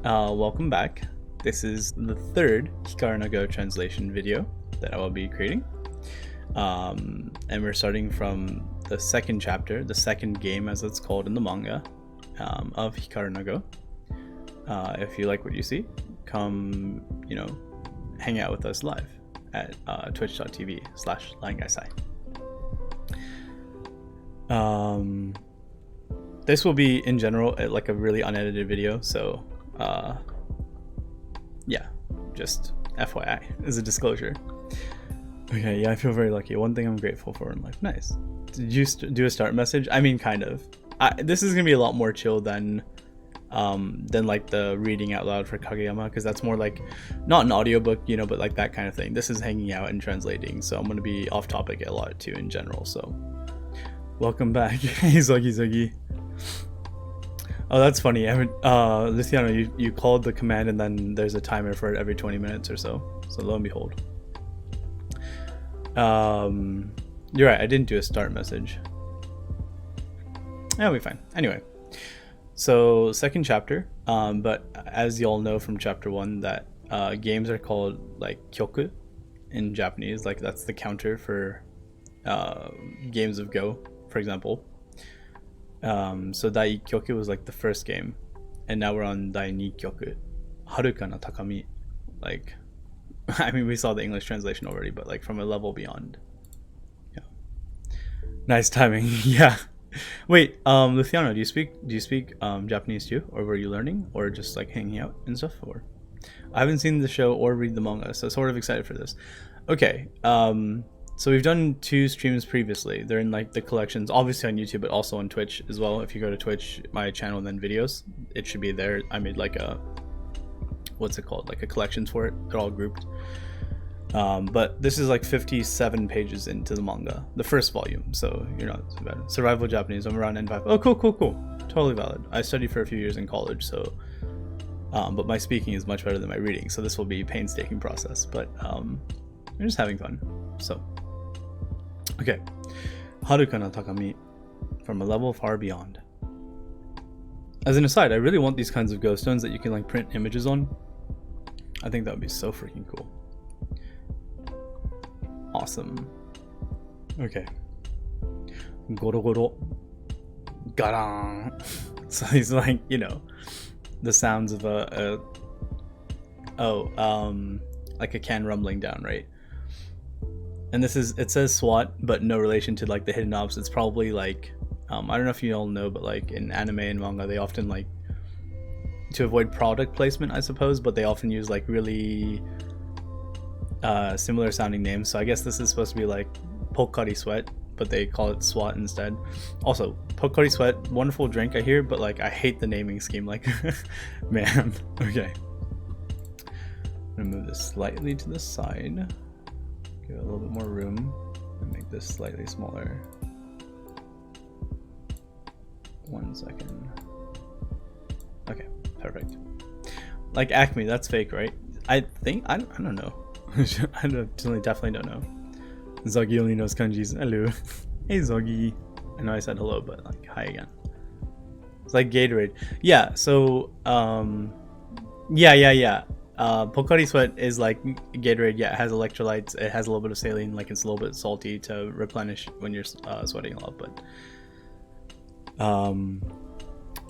Welcome back. This is the third Hikaru no Go translation video that I will be creating. And we're starting from the second chapter, the second game as it's called in the manga, of Hikaru no Go. If you like what you see, come, hang out with us live at twitch.tv/langaisai. This will be, in general, like a really unedited video, so yeah, just FYI as a disclosure. Okay, yeah, I feel very lucky. One thing I'm grateful for in life. Nice. Did you do a start message? I mean, kind of. This is gonna be a lot more chill than like the reading out loud for Kageyama, because that's more like not an audiobook, but like that kind of thing. This is hanging out and translating, so I'm gonna be off topic a lot too in general. So welcome back. Hey Zogi. Oh, that's funny. Luciano, you called the command and then there's a timer for it every 20 minutes or so. So lo and behold. You're right, I didn't do a start message. That'll be fine. Anyway, so second chapter. But as y'all know from chapter 1, that games are called like kyoku in Japanese. Like that's the counter for games of Go, for example. So Dai Kyoku was like the first game, and now we're on Dai Ni Kyoku, Haruka no Takami. Like, I mean, we saw the English translation already, but like from a level beyond. Yeah. Nice timing. Yeah. Wait, Luciano, do you speak Japanese too, or were you learning, or just like hanging out and stuff? Or I haven't seen the show or read the manga, so sort of excited for this. Okay. So we've done 2 streams previously. They're in like the collections, obviously on YouTube, but also on Twitch as well. If you go to Twitch, my channel, and then videos, it should be there. I made like a, what's it called? Like a collections for it. They're all grouped. But this is like 57 pages into the manga, the first volume. So you're not too bad. Survival Japanese. I'm around N5. Oh, cool. Totally valid. I studied for a few years in college, so, but my speaking is much better than my reading. So this will be a painstaking process, but, I'm just having fun. So. Okay, Haruka no Takami, from a level far beyond. As an aside, I really want these kinds of ghost stones that you can like print images on. I think that would be so freaking cool. Awesome. Okay. Goro goro. Garan. So he's like, the sounds of like a can rumbling down, right? And it says SWAT, but no relation to like the hidden ops. It's probably like, I don't know if you all know, but like in anime and manga, they often like, to avoid product placement, I suppose, but they often use like really similar sounding names. So I guess this is supposed to be like Pocari Sweat, but they call it SWAT instead. Also, Pocari Sweat, wonderful drink I hear, but like I hate the naming scheme. Like, man. Okay. I'm gonna move this slightly to the side. Give it a little bit more room and make this slightly smaller. 1 second. Okay, perfect. Like Acme, that's fake, right? I think, I don't know. I definitely don't know. Zoggy only knows kanjis. Hello. Hey Zoggy. I know I said hello, but like hi again. It's like Gatorade. Yeah, so yeah. Pocari Sweat is like Gatorade. Yeah, it has electrolytes. It has a little bit of saline. Like it's a little bit salty to replenish when you're sweating a lot. But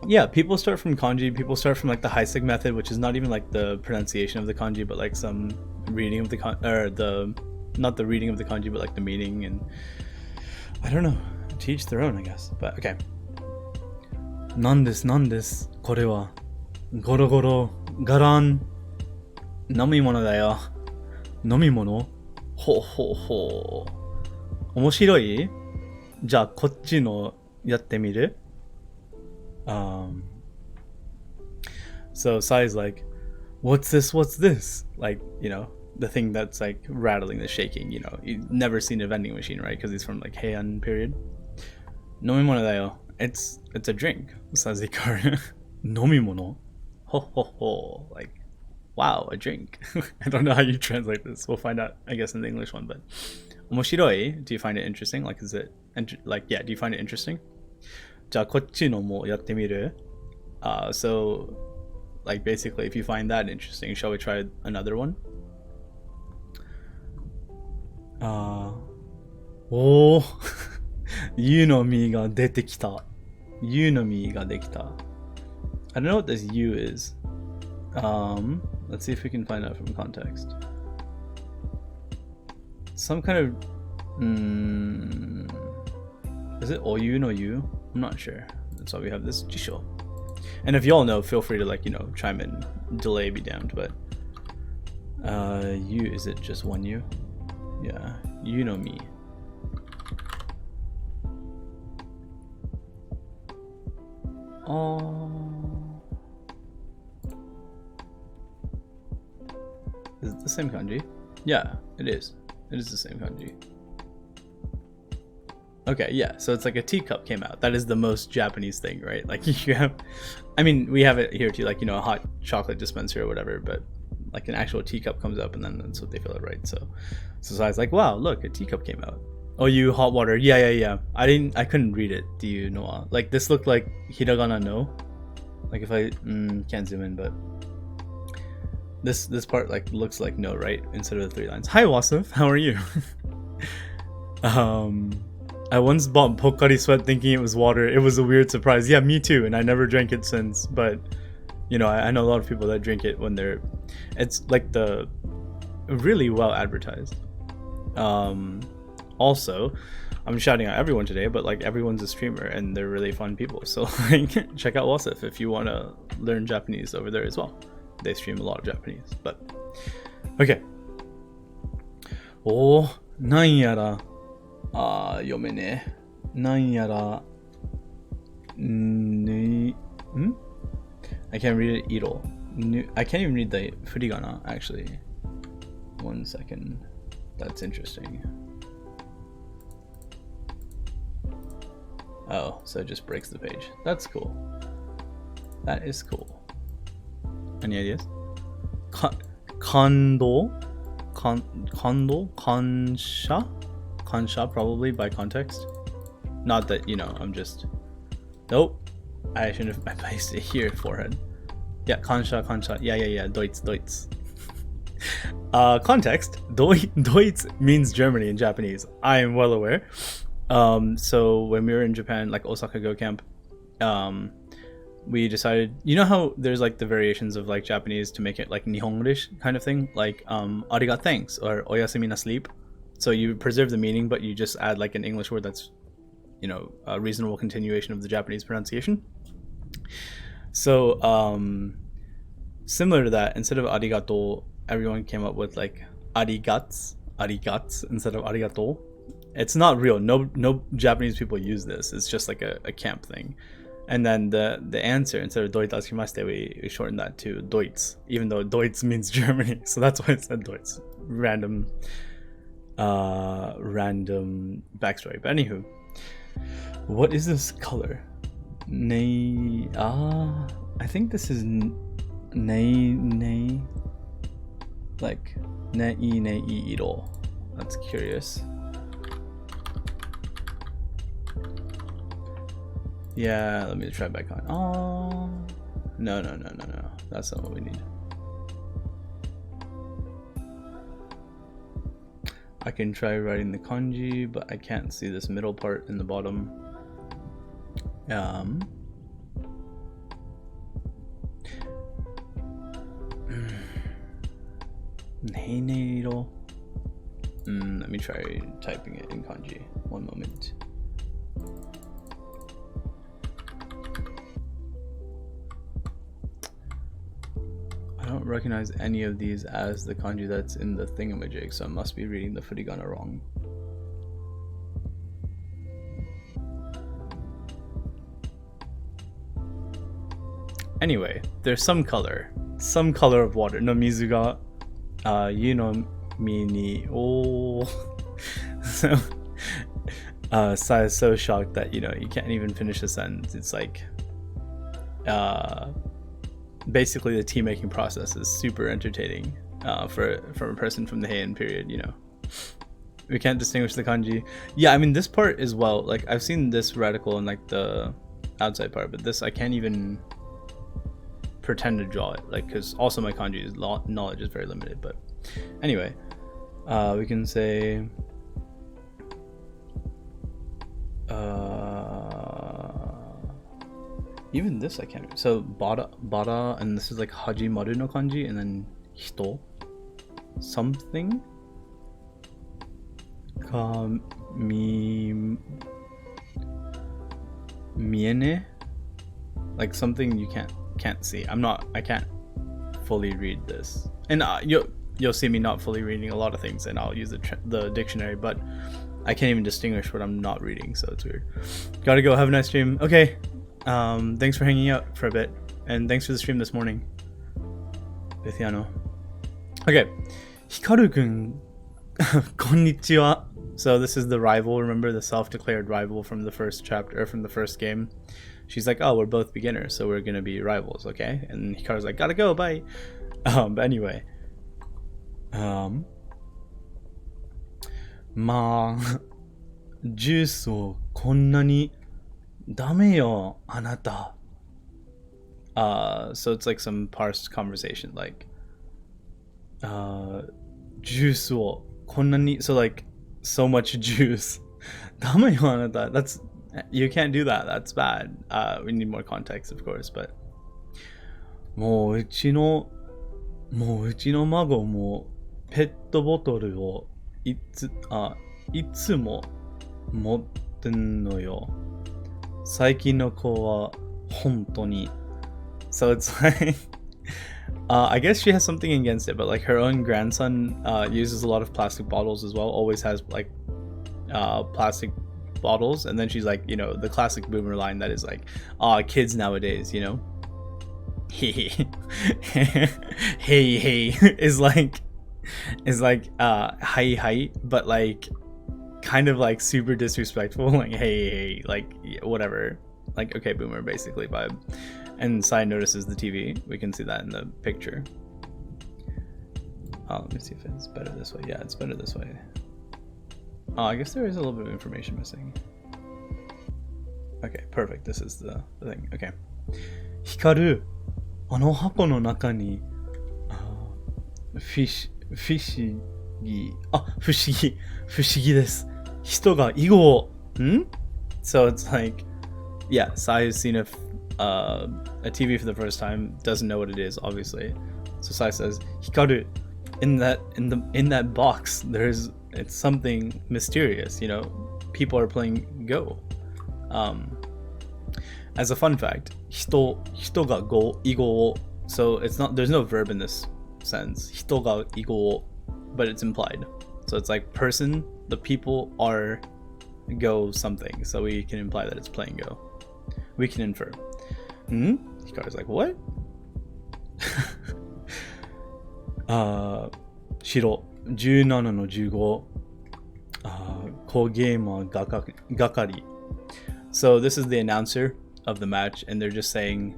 yeah, people start from kanji. People start from like the Heisig method, which is not even like the pronunciation of the kanji, but like some reading of the not the reading of the kanji, but like the meaning. And I don't know. To each their own, I guess. But okay. Nan desu, kore wa goro goro garan. 飲み物だよ。飲み物？ほうほうほう。面白い？じゃあこっちのやってみる？ So Sai's like, what's this? Like, the thing that's like rattling, the shaking, You've never seen a vending machine, right? Because he's from like Heian period. 飲み物だよ. It's a drink, says Hikaru. 飲み物? Ho ho ho. Like, wow, a drink. I don't know how you translate this. We'll find out, I guess, in the English one. But 面白い? Do you find it interesting? Like, is it like, yeah? Do you find it interesting? じゃあこっちのもやってみる? So like basically, if you find that interesting, shall we try another one? Oh, ゆのみが出てきた。ゆのみができた。I don't know what this U is. Let's see if we can find out from context. Some kind of is it Oyu no Yu? I'm not sure. That's why we have this Jisho. And if y'all know, feel free to like, chime in. Delay be damned, but U, is it just one U? Yeah, you know me. Oh, is it the same kanji? Yeah, it is. It is the same kanji. Okay, yeah, so it's like a teacup came out. That is the most Japanese thing, right? Like you have, I mean, we have it here too, like, a hot chocolate dispenser or whatever, but like an actual teacup comes up and then that's what they fill it, right? So I was like, wow, look, a teacup came out. Oh, you hot water. Yeah. I couldn't read it. Do you know? Like this looked like hiragana no. Like if I can't zoom in, but this part like looks like no, right? Instead of the 3 lines. Hi Wasif, how are you? I once bought Pocari Sweat thinking it was water. It was a weird surprise. Yeah, me too, and I never drank it since, but I know a lot of people that drink it when it's like the really well advertised. Also, I'm shouting out everyone today, but like everyone's a streamer and they're really fun people. So like check out Wasif if you want to learn Japanese over there as well. They stream a lot of Japanese, but okay. Oh, なんやら読めね。なんやらI can't read it. Iro. I can't even read the furigana actually. 1 second. That's interesting. Oh, so it just breaks the page. That's cool. That is cool. Any ideas? Kando? Kansha? Kansha, probably by context. Not that, I'm just... Nope. I shouldn't have placed it here, forehead. Yeah, kansha. Yeah. Deutsch. Context. Deutsch means Germany in Japanese. I am well aware. So when we were in Japan, like Osaka Go Camp, we decided, how there's like the variations of like Japanese to make it like Nihonglish kind of thing, like ariga thanks or oyasumi na sleep. So you preserve the meaning, but you just add like an English word that's, a reasonable continuation of the Japanese pronunciation. So similar to that, instead of arigato, everyone came up with like arigats instead of arigato. It's not real. No Japanese people use this. It's just like a camp thing. And then the answer, instead of doitashimaste, we shortened that to Deutsch, even though Deutsch means Germany. So that's why it said Deutsch. Random backstory. But anywho, what is this color? I think this is nei, like nei iro. That's curious. Yeah, let me try back on. Oh, no. That's not what we need. I can try writing the kanji, but I can't see this middle part in the bottom. Heineiro. Let me try typing it in kanji. 1 moment. I don't recognize any of these as the kanji that's in the thingamajig, so I must be reading the furigana wrong. Anyway, there's some color of water. No mizu ga mi ni o. So Sai is so shocked that you can't even finish a sentence. It's like basically the tea making process is super entertaining from a person from the Heian period. We can't distinguish the kanji. Yeah, I mean this part as well, like I've seen this radical in like the outside part, but this I can't even pretend to draw it, like, because also my kanji knowledge is very limited. But anyway, we can say even this I can't. So bara, and this is like hajimaru no kanji, and then hito something miene, like something you can't see. I can't fully read this, and you'll see me not fully reading a lot of things, and I'll use the dictionary, but I can't even distinguish what I'm not reading, so it's weird. Gotta go. Have a nice stream. Okay, thanks for hanging out for a bit, and thanks for the stream this morning, Bithiano. Okay, Hikaru-kun, konnichiwa. So this is the rival, remember, the self-declared rival from the first chapter, or from the first game. She's like, oh, we're both beginners, so we're gonna be rivals, okay? And Hikaru's like, gotta go, bye. But anyway, ma, juice wo konna ni dame yo, anata. So it's like some parsed conversation, like, juice wo konna ni, so like, so much juice. Dame yo anata. That's, you can't do that. That's bad. We need more context, of course, but もううちの孫もペットボトルをいつも持ってんのよ。最近の子は本当に。So it's like, I guess she has something against it, but like her own grandson uses a lot of plastic bottles as well. Always has like plastic bottles, and then she's like, you know, the classic boomer line that is like, kids nowadays, you know, hey is like hi, but like kind of like super disrespectful, like hey, like whatever, like okay boomer basically vibe. And Sai notices the TV. We can see that in the picture. Let me see if it's better this way. Yeah, it's better this way. I guess there is a little bit of information missing. Okay, perfect. This is the thing. Okay. Hikaru, あの箱の中に、不思議です。人が囲碁、ん? So it's like, yeah, Sai has seen a TV for the first time, doesn't know what it is, obviously. So Sai says, Hikaru, in that box, it's something mysterious, you know. People are playing Go. As a fun fact, 人が囲碁, so it's not, there's no verb in this sense. 人が囲碁, but it's implied. So it's like person, the people are Go something. So we can imply that it's playing Go. We can infer. Hikaru's like, what? 白17の15 コゲーマー係. So this is the announcer of the match, and they're just saying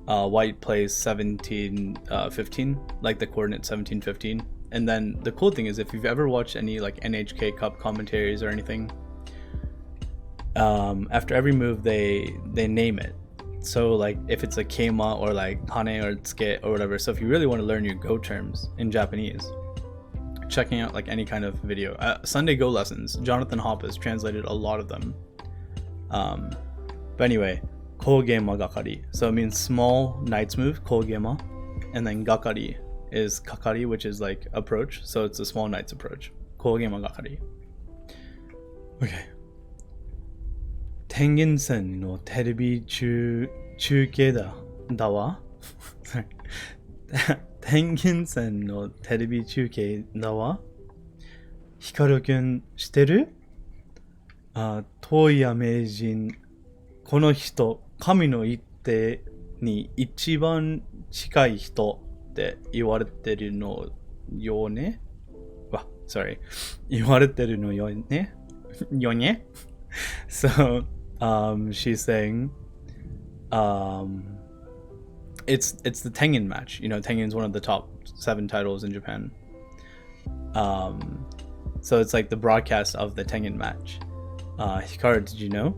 white plays 17-15, like the coordinate 17-15. And then the cool thing is, if you've ever watched any like NHK Cup commentaries or anything, after every move they name it. So like if it's a keima or like hane or tsuke or whatever. So if you really want to learn your Go terms in Japanese, checking out like any kind of video, Sunday Go lessons, Jonathan Hoppus translated a lot of them. But anyway, kogema gakari. So it means small knight's move, kogema, and then gakari is kakari, which is like approach. So it's a small knight's approach. Kogema gakari. Okay. 天元線のテレビ中継だわ。天元線のテレビ中継だわ。ヒカルくん知ってる？東野名人、この人、神の一手に一番近い人って言われてるのよね。sorry. 言われてるのよね。よね。So, she's saying, it's the Tengen match. You know, Tengen's one of the top 7 titles in Japan. So it's like the broadcast of the Tengen match. Hikaru, did you know?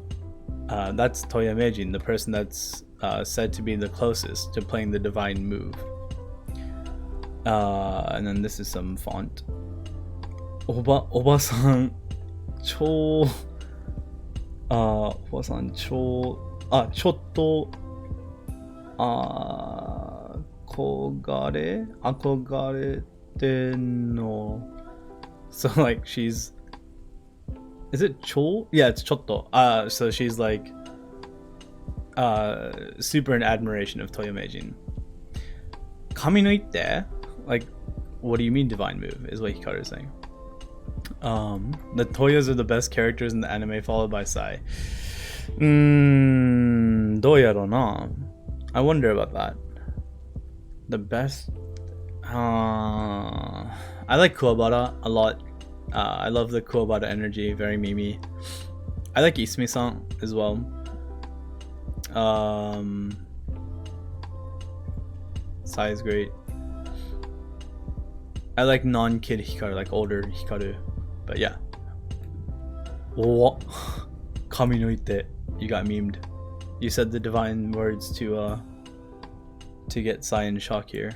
That's Toya Meijin, the person that's said to be the closest to playing the divine move. And then this is some font. おばさん超おばさん超ちょっと憧れての so like she's is it 超 yeah it's ちょっと so she's like super in admiration of Toyo Meijin. Kami no itte, like what do you mean divine move is what Hikaru is saying. The Toyos are the best characters in the anime, followed by Sai. どうやろうな I wonder about that. The best I like Kuwabara a lot. I love the Kuwabara energy, very Mimi. I like Isumi-san as well. Sai is great. I like non-kid Hikaru, like older Hikaru. But yeah. Oh, Kami no ite. You got memed. You said the divine words to get Sai in shock here.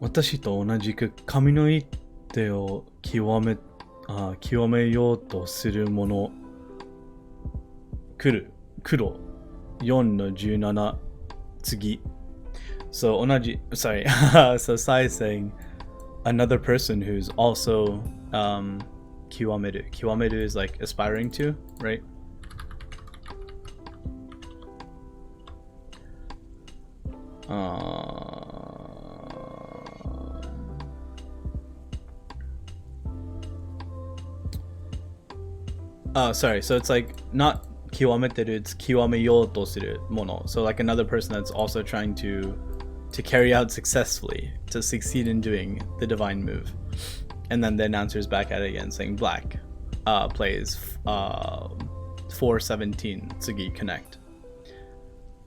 私と同じく神の一手を極めようとする者来る黒4の17次 So 同じ sorry so Sai is saying another person who's also kiwameru. Kiwameru is like aspiring to, right? Sorry, so it's like not kiwameteru, it's kiwameyo to suru mono. So like another person that's also trying to carry out successfully, to succeed in doing the divine move. And then the announcer's back at it again saying black plays 417 Tsugi connect.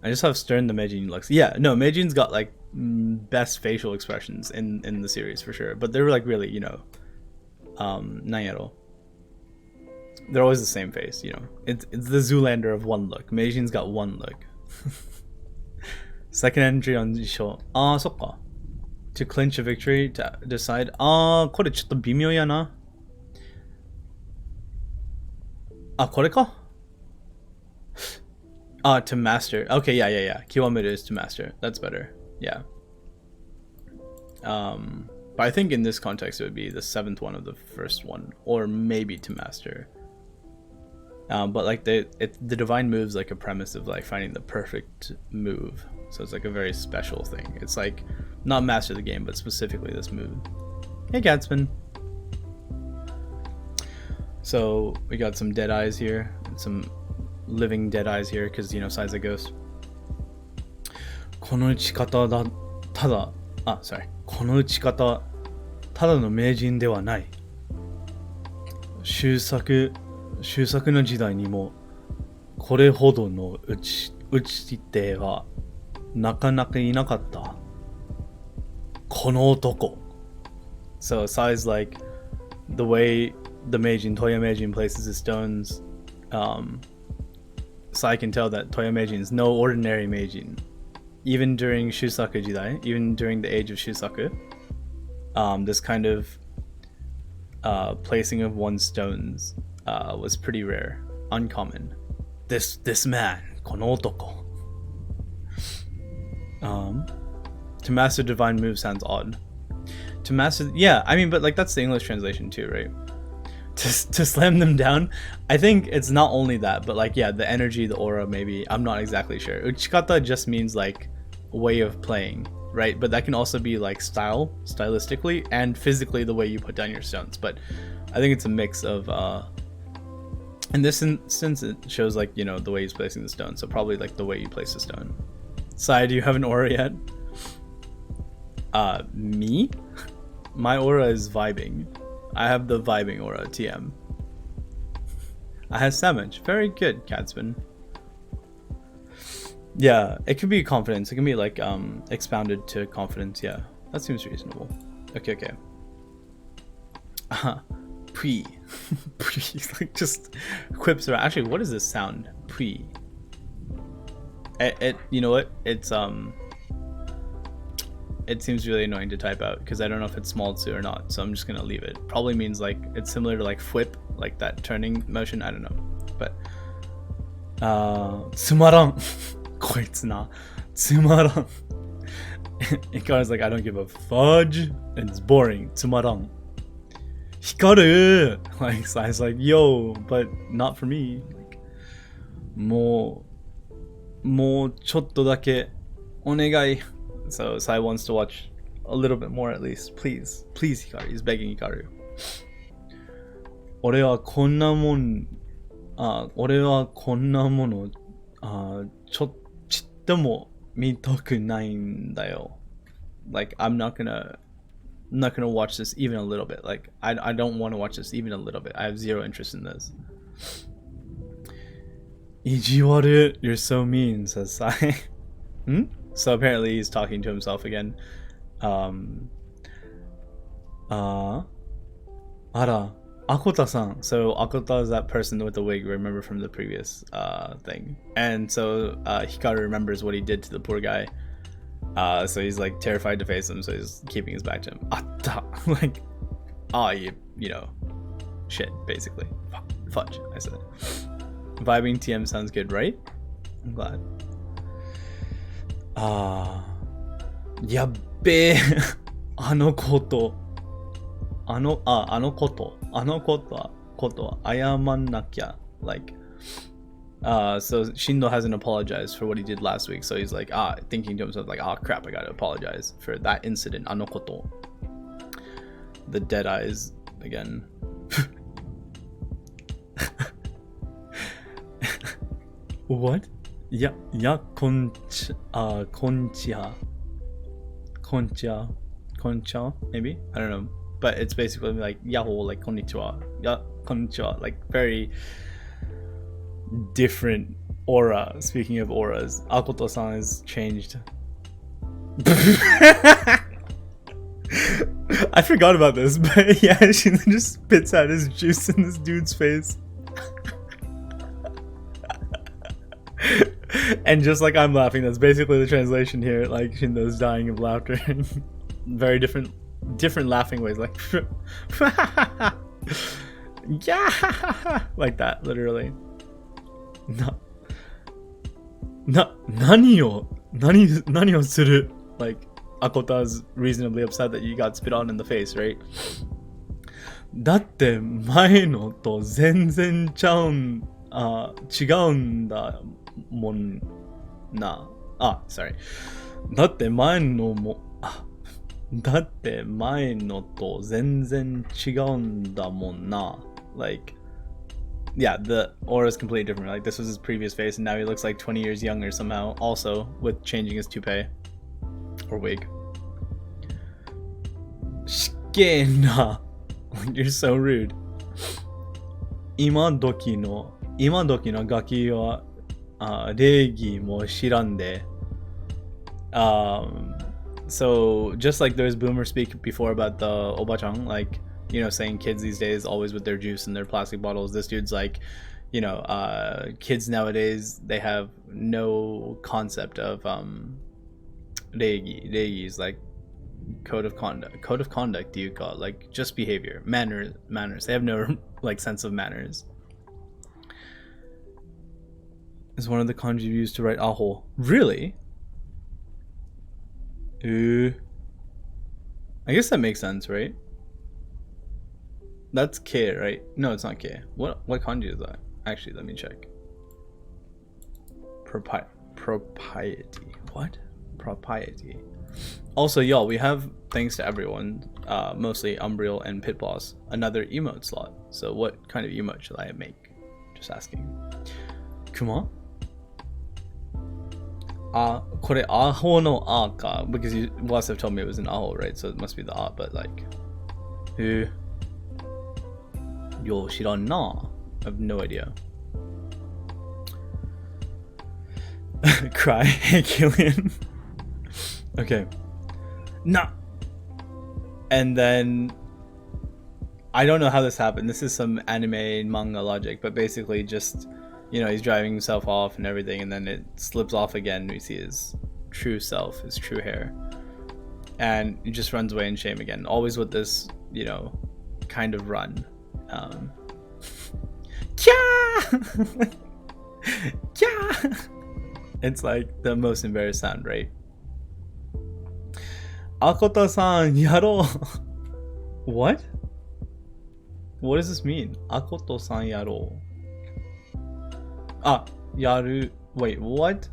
I just have Stern the Meijin looks. Yeah, no, Meijin's got like best facial expressions in the series for sure. But they're like really, you know, Nanyaro. They're always the same face, you know. It's the Zoolander of one look. Meijin's got one look. Second entry on Jisho. So to clinch a victory, to decide. これちょっと微妙やな。これか? To master. Okay, yeah. Kiwameru is to master. That's better. Yeah. But I think in this context it would be the 7th one of the first one, or maybe to master. But like the divine move's like a premise of like finding the perfect move. So it's like a very special thing. It's like not master the game, but specifically this move. Hey, Gatsman. So we got some dead eyes here, and some living dead eyes here, because you know Sai's a ghost. この打ち方だただsorry この打ち方ただの名人ではない。終作の時代にもこれほどの打ち手はなかなかいなかった。この男。So Sai's like the way the Meijin, Toya Meijin places his stones. Sai can tell that Toya Meijin is no ordinary Meijin. Even during Shusaku Jidai, even during the age of Shusaku, this kind of placing of one's stones was pretty rare, uncommon. This man, kono otoko. To master divine move sounds odd. To master, yeah, I mean, but like that's the English translation too, right? To slam them down, I think it's not only that, but like yeah, the energy, the aura, maybe. I'm not exactly sure. Uchikata just means like way of playing, right? But that can also be like stylistically, and physically the way you put down your stones. But I think it's a mix of in this instance it shows like, you know, the way he's placing the stone, so probably like the way you place the stone. Sai, do you have an aura yet? Me? My aura is vibing. I have the vibing aura, TM. I have Samage. Very good, Catsman. Yeah, it could be confidence. It can be like expounded to confidence. Yeah, that seems reasonable. Okay. Pre. Pre. Like just quips around. Actually, what is this sound? Pre. You know what? It seems really annoying to type out because I don't know if it's small tsu or not, so I'm just gonna leave it. Probably means like it's similar to like flip, like that turning motion. I don't know, but つまらんこいつなつまらんHikaru's like, I don't give a fudge. It's boring. つまらん Hikaru! Like, Sai's like, yo, but not for me. Like, もうちょっとだけお願い So Sai wants to watch a little bit more at least. Please. Please, Hikaru. He's begging Hikaru. 俺はこんなものちっとも見たくないんだよ Like, I'm not gonna watch this even a little bit. Like, I don't want to watch this even a little bit. I have zero interest in this. 意地悪 You're so mean, says Sai. So apparently he's talking to himself again. あら Akota-san. So Akota is that person with the wig, remember from the previous thing. And so Hikaru remembers what he did to the poor guy. So he's like terrified to face him, so he's keeping his back to him. Atta! Like, you know, shit, basically. Fudge, I said it. Vibing TM sounds good, right? I'm glad. やっべえあのこと謝んなきゃ like so Shindo hasn't apologized for what he did last week, so he's like thinking to himself like crap, I gotta apologize for that incident あのこと the dead eyes again what? Yeah, koncha, maybe? I don't know. But it's basically like Yahoo, like konnichiwa. Yeah, konnichiwa. Like very different aura. Speaking of auras, Akoto-san has changed. I forgot about this, but yeah, she just spits out his juice in this dude's face. And just like I'm laughing, that's basically the translation here. Like Shindo's dying of laughter. Very different laughing ways, like yeah, like that, literally. Nani o suru? Like Akota's reasonably upset that you got spit on in the face, right? だって前のと全然違うんだもんな。sorry. だって前のと全然違うんだもんな。Like, yeah, the aura is completely different. Like, this was his previous face, and now he looks like 20 years younger somehow, also with changing his toupee or wig. しっけーな。You're so rude. 今時のガキは礼儀も知らんで。So just like there's boomer speak before about the obachang, like, you know, saying kids these days always with their juice and their plastic bottles. This dude's like, you know, kids nowadays, they have no concept of reigi. Reigi is like code of conduct, do you call it? Like just behavior, manners. They have no like sense of manners. Is one of the kanji used to write aho. Really? I guess that makes sense, right? That's K, right? No, it's not K. What kanji is that? Actually, let me check. Propriety. What? Propriety. Also, y'all, we have, thanks to everyone, mostly Umbriel and Pit Boss, another emote slot. So what kind of emote should I make? Just asking. Kuma? これアホのあか because you must have told me it was an aho, right? So it must be the a, but like yo shiran na. I have no idea. Cry, hey Killian. Okay. Nah. And then I don't know how this happened. This is some anime manga logic, but basically just you know, he's driving himself off and everything, and then it slips off again. We see his true self, his true hair, and he just runs away in shame again. Always with this, you know, kind of run. Kya! Kya! It's like the most embarrassed sound, right? Akoto-san, yaro. What? What does this mean? Akoto-san, yaro. Ah, yaru. Wait, what?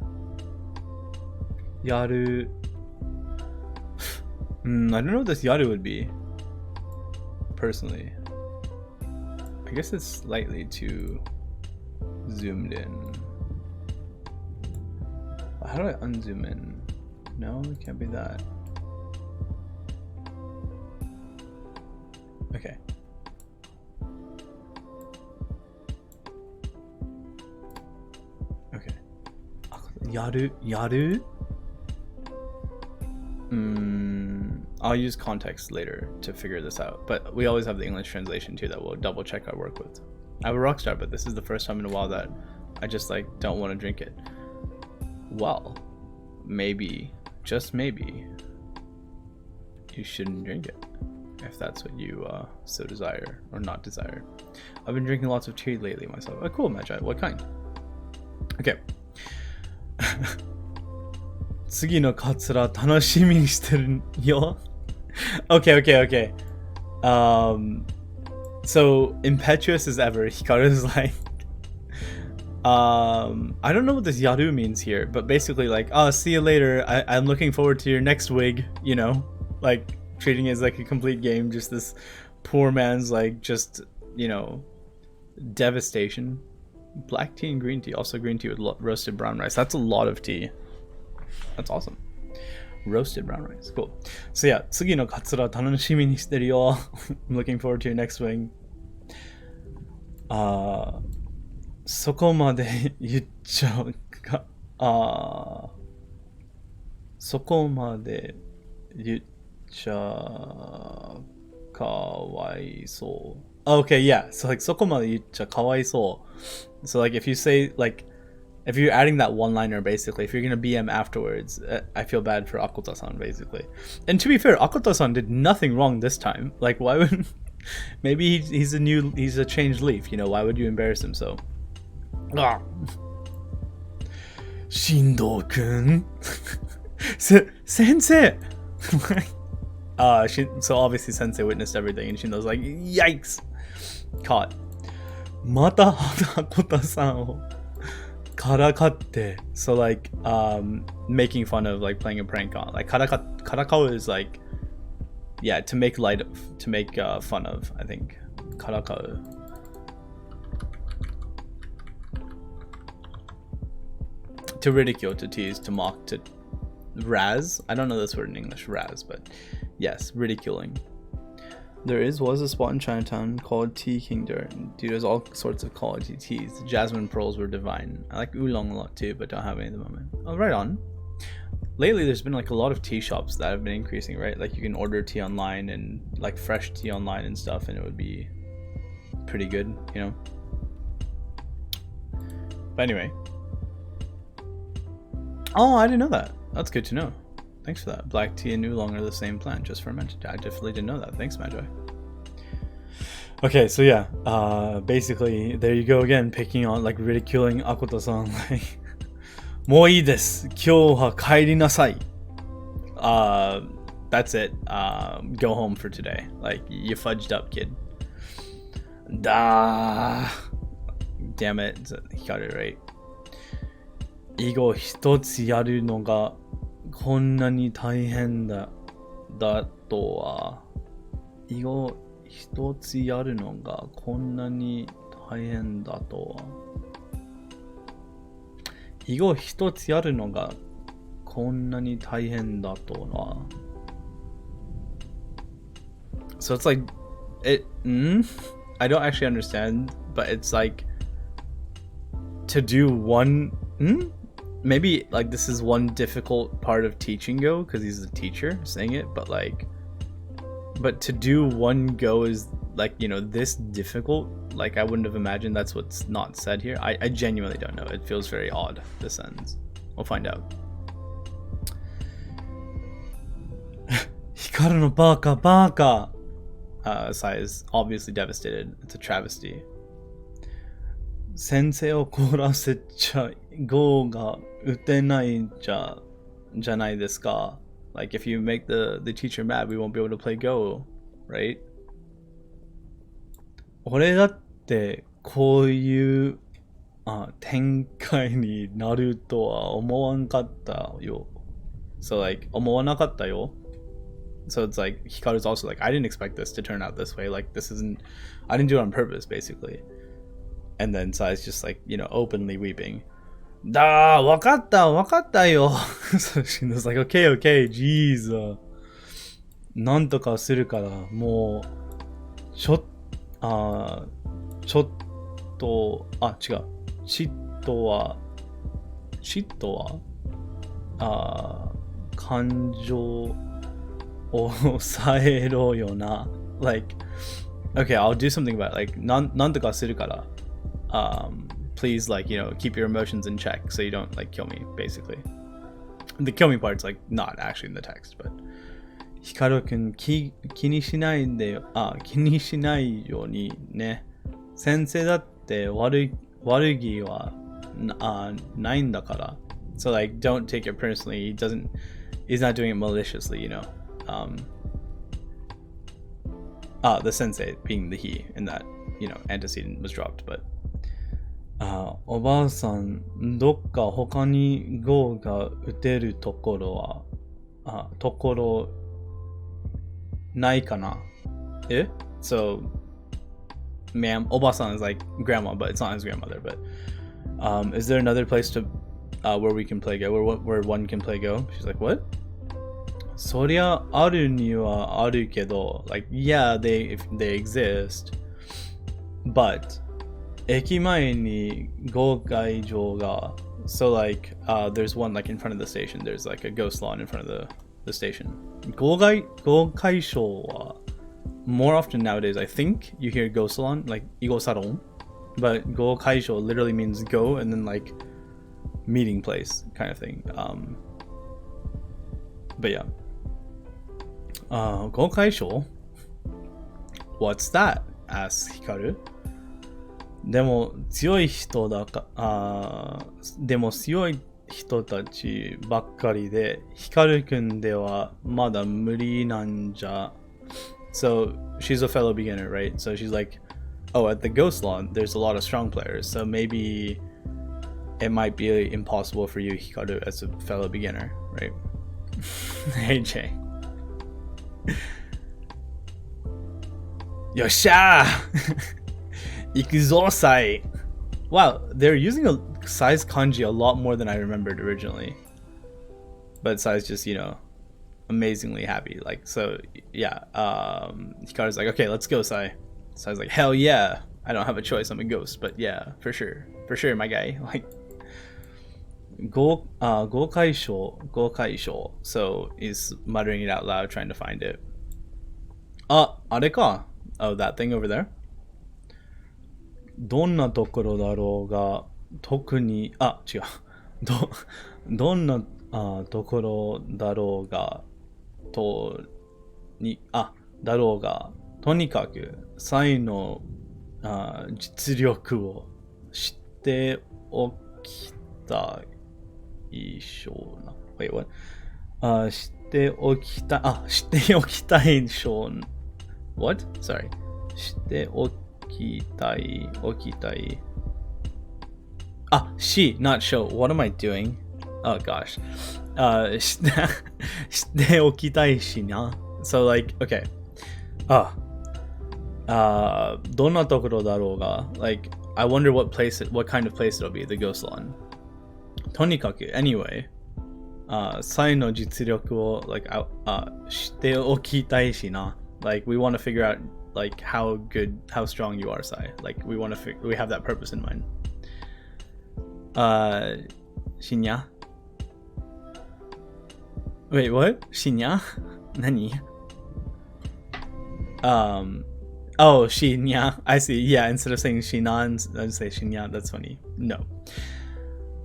Yaru. I don't know what this yaru would be. Personally. I guess it's slightly too zoomed in. How do I unzoom in? No, it can't be that. Okay. Okay. Yaru? I'll use context later to figure this out. But we always have the English translation too that we'll double check our work with. I have a Rockstar, but this is the first time in a while that I just like don't want to drink it. Well, maybe, just maybe, you shouldn't drink it if that's what you so desire or not desire. I've been drinking lots of tea lately myself. Oh, cool, Magi. What kind? Okay. 次のカツラ楽しみにしてるよ. Okay. So impetuous as ever, Hikaru is like, I don't know what this yaru means here, but basically like, oh, see you later. I'm looking forward to your next wig, you know, like treating it as like a complete game. Just this poor man's like, just, you know, devastation. Black tea and green tea. Also green tea with roasted brown rice. That's a lot of tea. That's awesome. Roasted brown rice. Cool. So yeah, 次のカツラ楽しみにしてるよ. I'm looking forward to your next wing. そこまで言っちゃうか。そこまで言っちゃかわいそう. Okay, yeah. So like そこまで言っちゃかわいそう. So like if you say like, if you're adding that one-liner, basically, if you're gonna BM afterwards, I feel bad for Akoto-san, basically. And to be fair, Akoto-san did nothing wrong this time. Like, why would? Maybe he's a changed leaf. You know, why would you embarrass him so? Ah. Shindo-kun, Sensei. So obviously Sensei witnessed everything, and Shindo's like, yikes, caught. Mata Akoto-san o karakatte. So like making fun of, like playing a prank on, like karakao is like, yeah, to make light of, to make fun of, I think. Karakao. To ridicule, to tease, to mock, to razz. I don't know this word in English, razz, but yes, ridiculing. There was a spot in Chinatown called Tea Kingdom. Dude, there's all sorts of quality teas. The jasmine pearls were divine. I like oolong a lot too, but don't have any at the moment. Oh, right on. Lately, there's been like a lot of tea shops that have been increasing, right? Like you can order tea online and like fresh tea online and stuff, and it would be pretty good, you know? But anyway. Oh, I didn't know that. That's good to know. Thanks for that. Black tea and oolong are the same plant, just fermented. I definitely didn't know that. Thanks, Magi. Okay, so yeah, basically, there you go again, picking on, like, ridiculing Akoto-san, like, もういいです。今日は帰りなさい. That's it. Go home for today. Like, you fudged up, kid. Damn it. He got it right. 囲碁一つやるのがこんなに大変だとは。囲碁一つやるのがこんなに大変だとは。囲碁一つやるのがこんなに大変だとは。So it's like it. I don't actually understand, but it's like to do one. Maybe like this is one difficult part of teaching Go because he's a teacher saying it, but to do one Go is like, you know, this difficult. Like, I wouldn't have imagined that's what's not said here. I genuinely don't know. It feels very odd, this sentence. We'll find out. Hikaru no baka baka! Sai is obviously devastated. It's a travesty. Sensei o korasecha go ga utenai janai desu ka. Like, if you make the teacher mad, we won't be able to play Go, right? 俺だってこういう展開になるとは思わんかったよ. So like 思わなかったよ. So it's like Hikaru's also like, I didn't expect this to turn out this way. Like, this isn't, I didn't do it on purpose, basically. And then Sai's just like, you know, openly weeping. わかったよ. So she was like, okay, jeez. なんとかするから、もう、ちょっと、違う。嫉妬は、感情を抑えろよな. Like, okay, I'll do something about it. Like, なんとかするから。Please, like, you know, keep your emotions in check so you don't, like, kill me, basically. The kill me part's, like, not actually in the text, but... Hikaru-kun, 気にしないようにね。先生だって悪気はないんだから. So, like, don't take it personally. He's not doing it maliciously, you know. The sensei being the he in that, you know, antecedent was dropped, but... おばあさん、どっか他にゴーが打てるところないかな? So, ma'am, おばあさん is like grandma, but it's not his grandmother. But is there another place to where we can play Go, where one can play Go? She's like, what? そりゃあるにはあるけど, like, yeah, they exist, but 駅前に号会場が, so like there's one like in front of the station. There's like a ghost lawn in front of the station. 号会所は more often nowadays, I think you hear go salon, like Igo Salon, but 号会所 literally means go and then like meeting place kind of thing. But yeah. 号会所? What's that? asks Hikaru. でも強い人たちばっかりで、ヒカルくんではまだ無理なんじゃ. So she's a fellow beginner, right? So she's like, oh, at the Ghost Lawn, there's a lot of strong players. So maybe it might be impossible for you, Hikaru, as a fellow beginner, right? Hey, Jay. Yosha! Ikuzo Sai. Wow, they're using Sai's kanji a lot more than I remembered originally. But Sai's just, you know, amazingly happy. Like, so, yeah. Hikaru's like, okay, let's go, Sai. Sai's like, hell yeah. I don't have a choice, I'm a ghost. But yeah, for sure. For sure, my guy. Like, Go Kaisho. So he's muttering it out loud, trying to find it. Areka. Oh, that thing over there? どんなところだろうが特に違うどんなところだろうがとにかくサイの実力を知っておきたいしょうな。Wait, what? 知っておきたいしょう。What? Sorry. 知っておきたい。She, not show. What am I doing? Oh gosh. 知っておきたいしな. So like, okay. どんなところだろうが. Like, I wonder what kind of place it'll be, the Ghost Lawn. とにかく, anyway. サイの実力を like, 知っておきたいしな. Like, we want to figure out like how strong you are, Sai. Like, we have that purpose in mind. Shinya? Wait, what? Shinya? Nani? Oh, shinya. I see. Yeah, instead of saying shinan, I just say shinya. That's funny. No.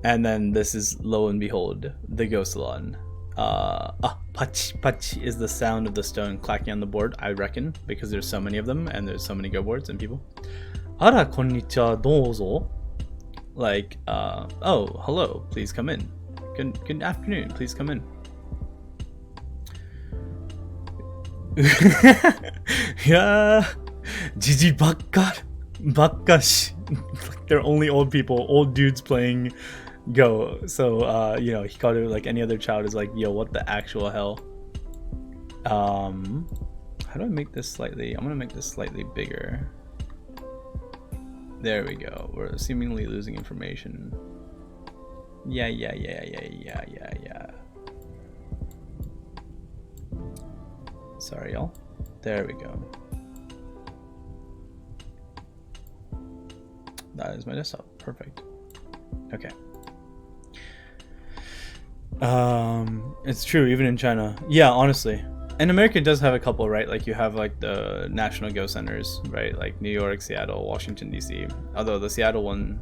And then this is, lo and behold, the Go Salon. Pach pach is the sound of the stone clacking on the board, I reckon, because there's so many of them and there's so many Go boards and people. Ara konnichiwa dozo. Like, oh, hello, please come in. Good afternoon, please come in. Yeah, Gigi Bakkash. They're only old people, old dudes playing Go. So, you know, Hikaru, like any other child, is like, yo, what the actual hell? How do I make this slightly? I'm gonna make this slightly bigger. There we go. We're seemingly losing information. Yeah. Sorry, y'all. There we go. That is my desktop. Perfect. Okay. It's true, even in China. Yeah, honestly. And America does have a couple, right? Like you have like the national Go centers, right? Like New York, Seattle, Washington, D.C. Although the Seattle one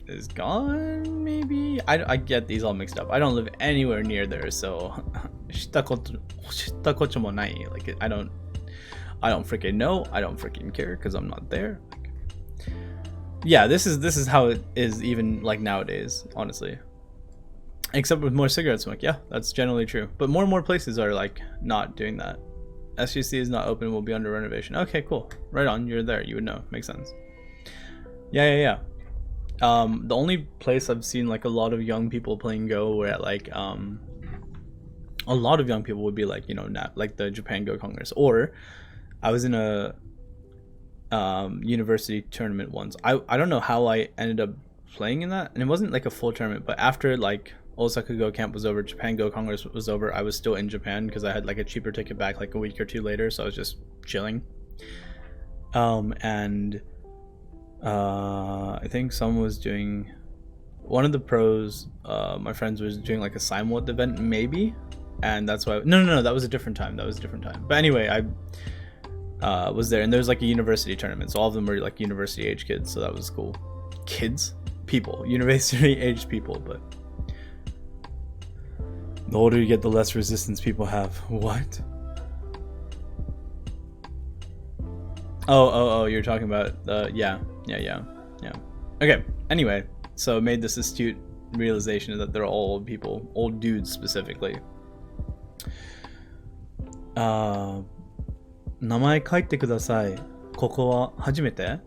is gone, maybe? I get these all mixed up. I don't live anywhere near there, so like I don't freaking know. I don't freaking care because I'm not there. Yeah, this is how it is even like nowadays, honestly. Except with more cigarette smoke. Yeah, that's generally true. But more and more places are like not doing that. SGC is not open, will be under renovation. Okay, cool. Right on, you're there. You would know. Makes sense. Yeah. The only place I've seen like a lot of young people playing Go where at like a lot of young people would be like, you know, like the Japan Go Congress, or I was in a university tournament once. I don't know how I ended up playing in that, and it wasn't like a full tournament, but after like Osaka Go Camp was over, Japan Go Congress was over, I was still in Japan because I had like a cheaper ticket back like a week or two later, so I was just chilling. And I think someone was doing, one of the pros, my friends was doing like a Simulate event maybe, and that's why no, that was a different time. But anyway, I was there, and there's like a university tournament, so all of them were like university age kids, so that was cool. People, university aged people. But the older you get, the less resistance people have. What? Oh, you're talking about yeah. Okay, anyway, so made this astute realization that they're all old people, old dudes specifically. 名前書いてください。ここは初めて？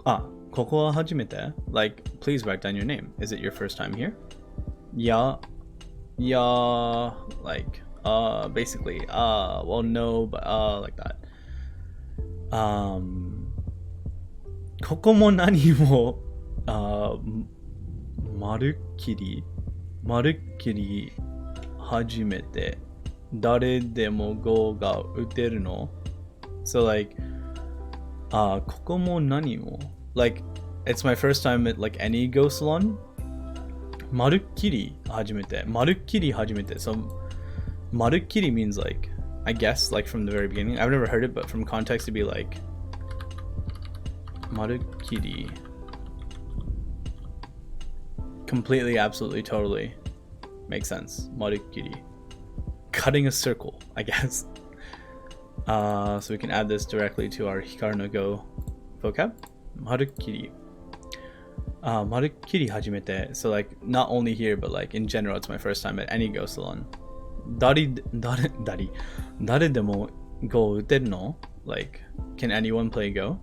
ここは初めて? Like, please write down your name. Is it your first time here? Yeah, like, basically, well, no, but, like that. ここも何も、まるっきり初めて。誰でも Go が打てるの? So like, ここも何も like, it's my first time at like any Go salon. まるっきり初めて So まるっきり means like, I guess like from the very beginning. I've never heard it, but from context it'd be like まるっきり completely, absolutely, totally makes sense. まるっきり cutting a circle, I guess. So we can add this directly to our Hikaru no Go vocab. Marukkiri. Marukkiri hajimete. So like not only here, but like in general, it's my first time at any Go salon. Dari demo Go uteru no? Like, can anyone play Go?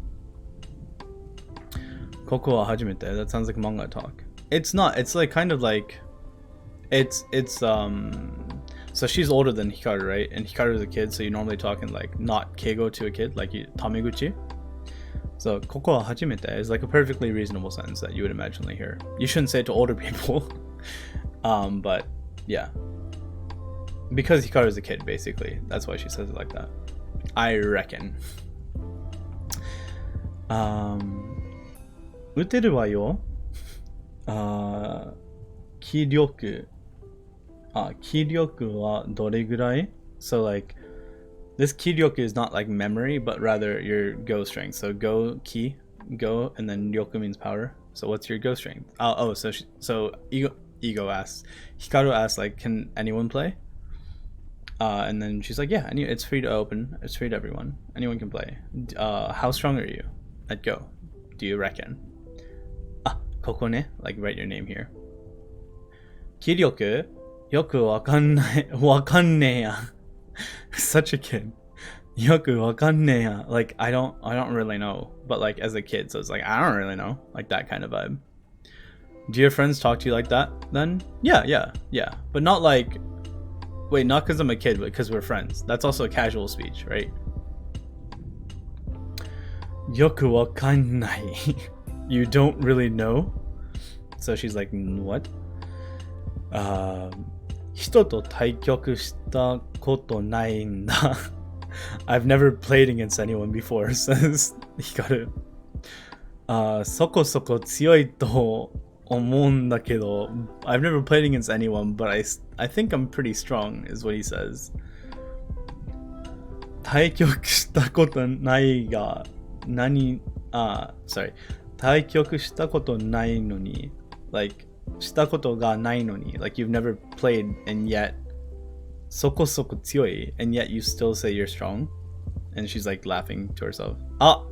Koko wa hajimete. That sounds like manga talk. It's not. It's like kind of like, it's so she's older than Hikaru, right? And Hikaru's a kid, so you're normally talking like not keigo to a kid, like tameguchi. So koko wa hajimete is like a perfectly reasonable sentence that you would imaginely hear. You shouldn't say it to older people. But yeah. Because Hikaru's a kid, basically. That's why she says it like that. I reckon. Uteru wa yo. Kiryoku. 気力はどれぐらい? So like, This kiryoku is not like memory, but rather your go strength. So go ki, go, and then ryoku means power. So what's your go strength? So ego asks, Hikaru asks like, can anyone play? And then she's like, yeah, it's free to open. It's free to everyone. Anyone can play. How strong are you at go? Do you reckon? Ah, koko ne, like write your name here. Kiryoku, yoku wakanne ya. Such a kid. Yoku wakanne ya. Like I don't really know, but like as a kid, so it's like I don't really know, like that kind of vibe. Do your friends talk to you like that then? Yeah, but not like, wait, not because I'm a kid, but because we're friends. That's also a casual speech, right? Yoku wakannai. You don't really know? So she's like, what? 人と対局したことないんだ. I've never played against anyone before, says Hikaru. そこそこ強いと思うんだけど, I've never played against anyone, but I think I'm pretty strong, is what he says. 対局したことないが、対局したことないのに, like, したことがないのに, like you've never played and yet そこそこ強い and yet you still say you're strong. And she's like laughing to herself. Ah,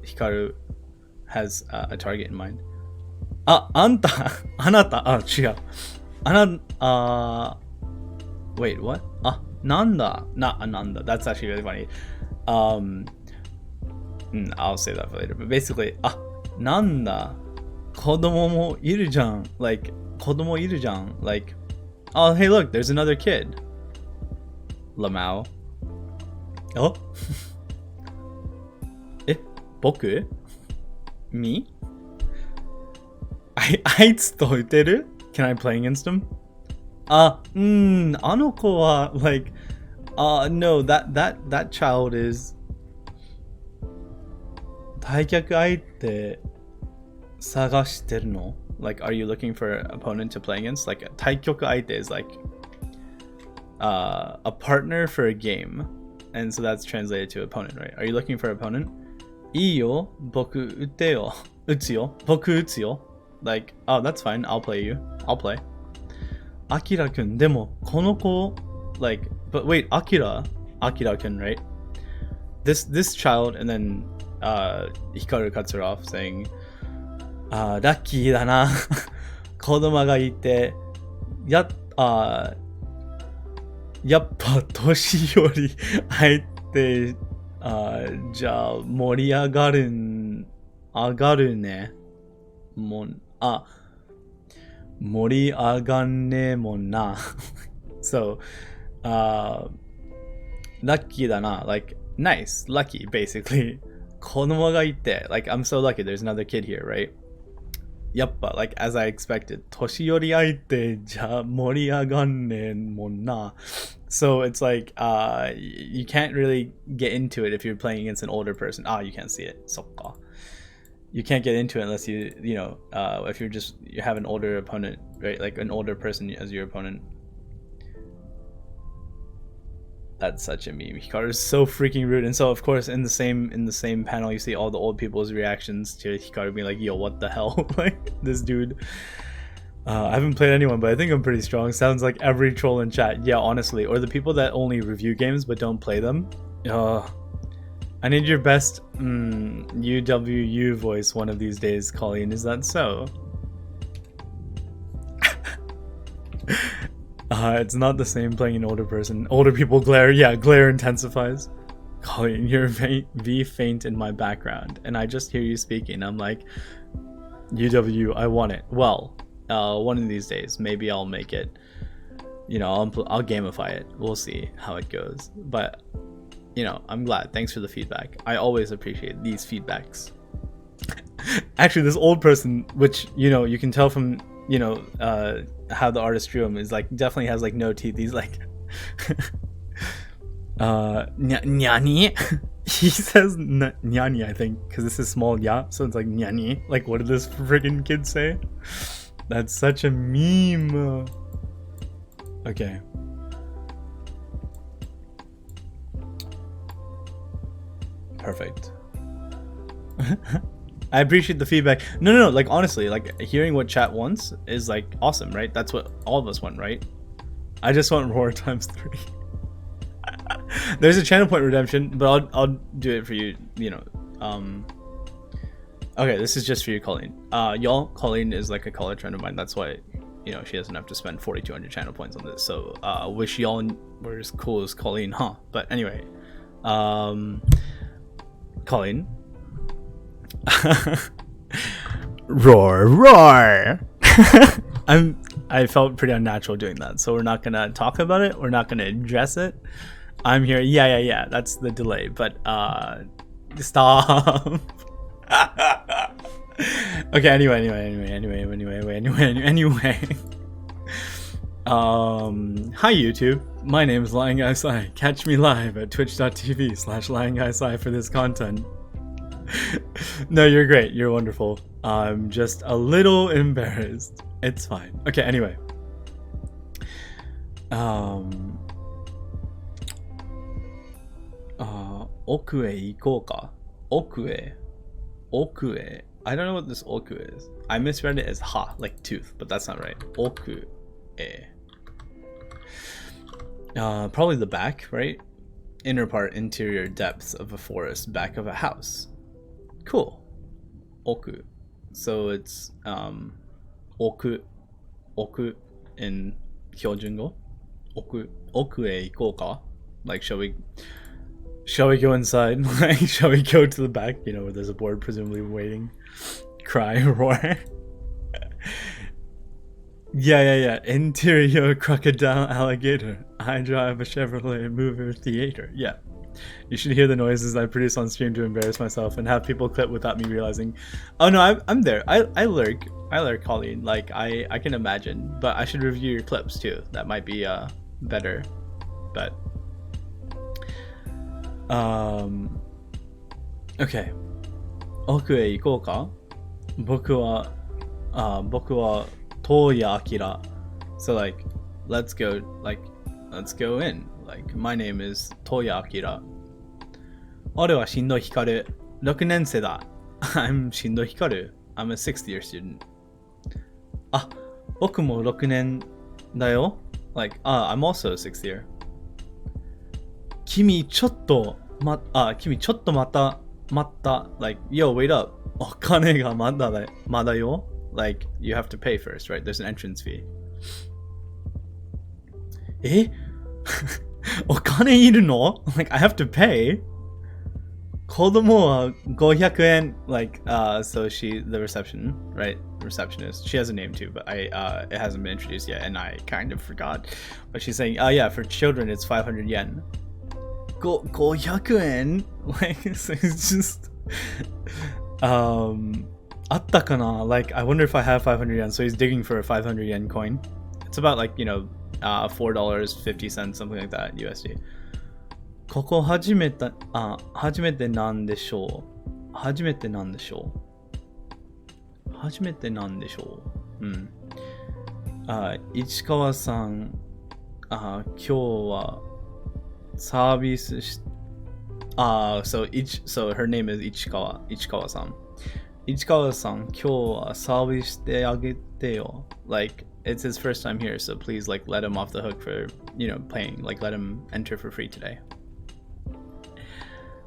Hikaru has a target in mind. Ah, anata,違う. Wait, what? Ah, nanda, not ananda. That's actually really funny. I'll say that for later. But basically, nanda, 子供もいるじゃん. Like, 子供いるじゃん. Like, oh, hey, look, there's another kid. Lamau. Oh? 僕? Me? あいつと打てる? Can I play against him? あの子は like, no, that child is 対局相手探してるの? Like, are you looking for an opponent to play against? Like, 対局相手 is like a partner for a game, and so that's translated to opponent, right? Are you looking for an opponent? いいよ、僕打てよ、打つよ、僕打つよ. Like, oh, that's fine, I'll play you, I'll play. Akira kun, でもこの子 like, but wait, Akira kun, right? This child, and then Hikaru cuts her off saying, ラッキーだな子供がいてやっぱ年寄り入ってじゃあ盛り上がるね盛り上がんねもんなso luckyだな like nice lucky basically 子供がいて like I'm so lucky there's another kid here, right? Yappa, like as I expected. Toshiyori aite ja moriagan ne monna. So it's like you can't really get into it if you're playing against an older person. You can't see it. Sokka. You can't get into it unless you if you have an older opponent, right? Like an older person as your opponent. That's such a meme. Hikaru is so freaking rude, and so of course in the same panel you see all the old people's reactions to Hikaru being like, "Yo, what the hell?" Like this dude. I haven't played anyone, but I think I'm pretty strong. Sounds like every troll in chat. Yeah, honestly, or the people that only review games but don't play them. I need your best UWU voice one of these days, Colleen. Is that so? It's not the same playing an older person. Older people glare. Yeah, glare intensifies. Colleen, you're V faint in my background, and I just hear you speaking. I'm like, UW, I want it. Well, one of these days, maybe I'll make it. I'll gamify it. We'll see how it goes. But, I'm glad. Thanks for the feedback. I always appreciate these feedbacks. Actually, this old person, which, you can tell from, how the artist drew him, is like definitely has like no teeth. He's like nyani. He says nyani, I think, because this is small ya, so it's like nyani. Like, what did this friggin' kid say? That's such a meme. Okay. Perfect. I appreciate the feedback. No. Like honestly, like hearing what chat wants is like awesome, right? That's what all of us want, right? I just want roar times 3. There's a channel point redemption, but I'll do it for you. You know. Okay, this is just for you, Colleen. Y'all, Colleen is like a college friend of mine. That's why, you know, she doesn't have to spend 4,200 channel points on this. So, wish y'all were as cool as Colleen, huh? But anyway, Colleen. roar. I felt pretty unnatural doing that, so we're not gonna talk about it. We're not gonna address it. I'm here. Yeah. That's the delay. But stop. Okay. Anyway. Hi YouTube. My name is Lying Guy Sai. Catch me live at twitch.tv/LyingGuySai for this content. No, you're great. You're wonderful. I'm just a little embarrassed. It's fine. Okay, anyway. Okue ikoka. Okue. I don't know what this oku is. I misread it as ha, like tooth, but that's not right. Okue. Probably the back, right? Inner part, interior depths of a forest, back of a house. Cool. Oku. So it's oku in Hyojungo. Oku e ikoka. Like shall we go inside? Like shall we go to the back, you know, where there's a board presumably waiting? Cry, roar. Yeah. Interior crocodile alligator. I drive a Chevrolet mover theater. Yeah. You should hear the noises I produce on stream to embarrass myself and have people clip without me realizing. Oh no, I'm there. I lurk, Colleen. Like I can imagine, but I should review your clips too. That might be better. But okay. Oku e ikou ka? Boku wa Toya Akira. So like, let's go in. Like, my name is Toya Akira. Ore wa Shindo Hikaru. 6年生だ. I'm Shindo Hikaru. I'm a 6th year student. Ah, boku mo 6年だよ. Like, I'm also a 6th year. 君ちょっと待った. Like, yo, wait up. お金がまだよ. Like, you have to pay first, right? There's an entrance fee. え? お金いるの? Like, I have to pay? 子供は500円. Like, so the reception, right? The receptionist. She has a name too, but it hasn't been introduced yet, and I kind of forgot. But she's saying, yeah, for children, it's 500 yen. 500円? Like, so it's just... Atta kana? Like, I wonder if I have 500 yen. So he's digging for a 500 yen coin. It's about like, you know, $4.50, something like that, USD. ここ初めてなんでしょう? 初めてなんでしょう? 市川さん、今日はサービスし、so her name is Ichikawa-san. Ichikawa-san, 今日はサービスしてあげてよ. Like, it's his first time here, so please, like, let him off the hook for, you know, playing. Like, let him enter for free today.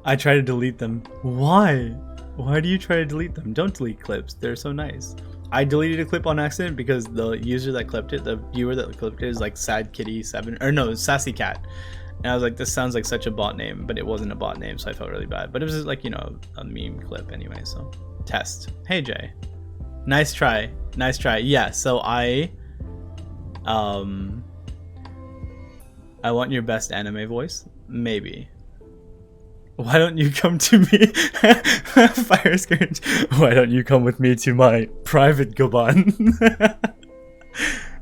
I try to delete them. Why? Why do you try to delete them? Don't delete clips. They're so nice. I deleted a clip on accident because the user that clipped it, the viewer that clipped it, is like Sad Kitty 7, or no, Sassy Cat. And I was like, this sounds like such a bot name, but it wasn't a bot name, so I felt really bad. But it was just like, you know, a meme clip anyway, so. Test. Hey, Jay. Nice try. Yeah, so I want your best anime voice? Maybe. Why don't you come to me? Fire scourge. Why don't you come with me to my private Goban?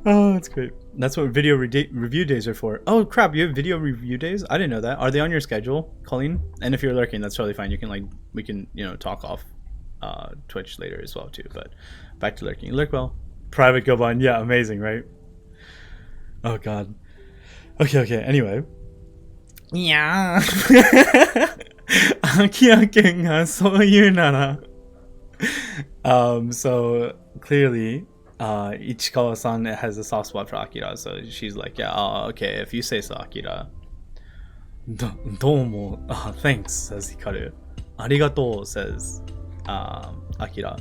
Oh, that's great. That's what video review days are for. Oh crap, you have video review days? I didn't know that. Are they on your schedule, Colleen? And if you're lurking, that's totally fine. You can we can, you know, talk off Twitch later as well too. But back to lurking. Lurk well. Private Goban. Yeah, amazing, right? Oh god. Okay. Anyway. Yeah. アキラ君がそう言うなら。So clearly, Ichikawa-san has a soft spot for Akira, so she's like, yeah, okay, if you say so, Akira. Domo, thanks, says Hikaru. Arigato, says Akira.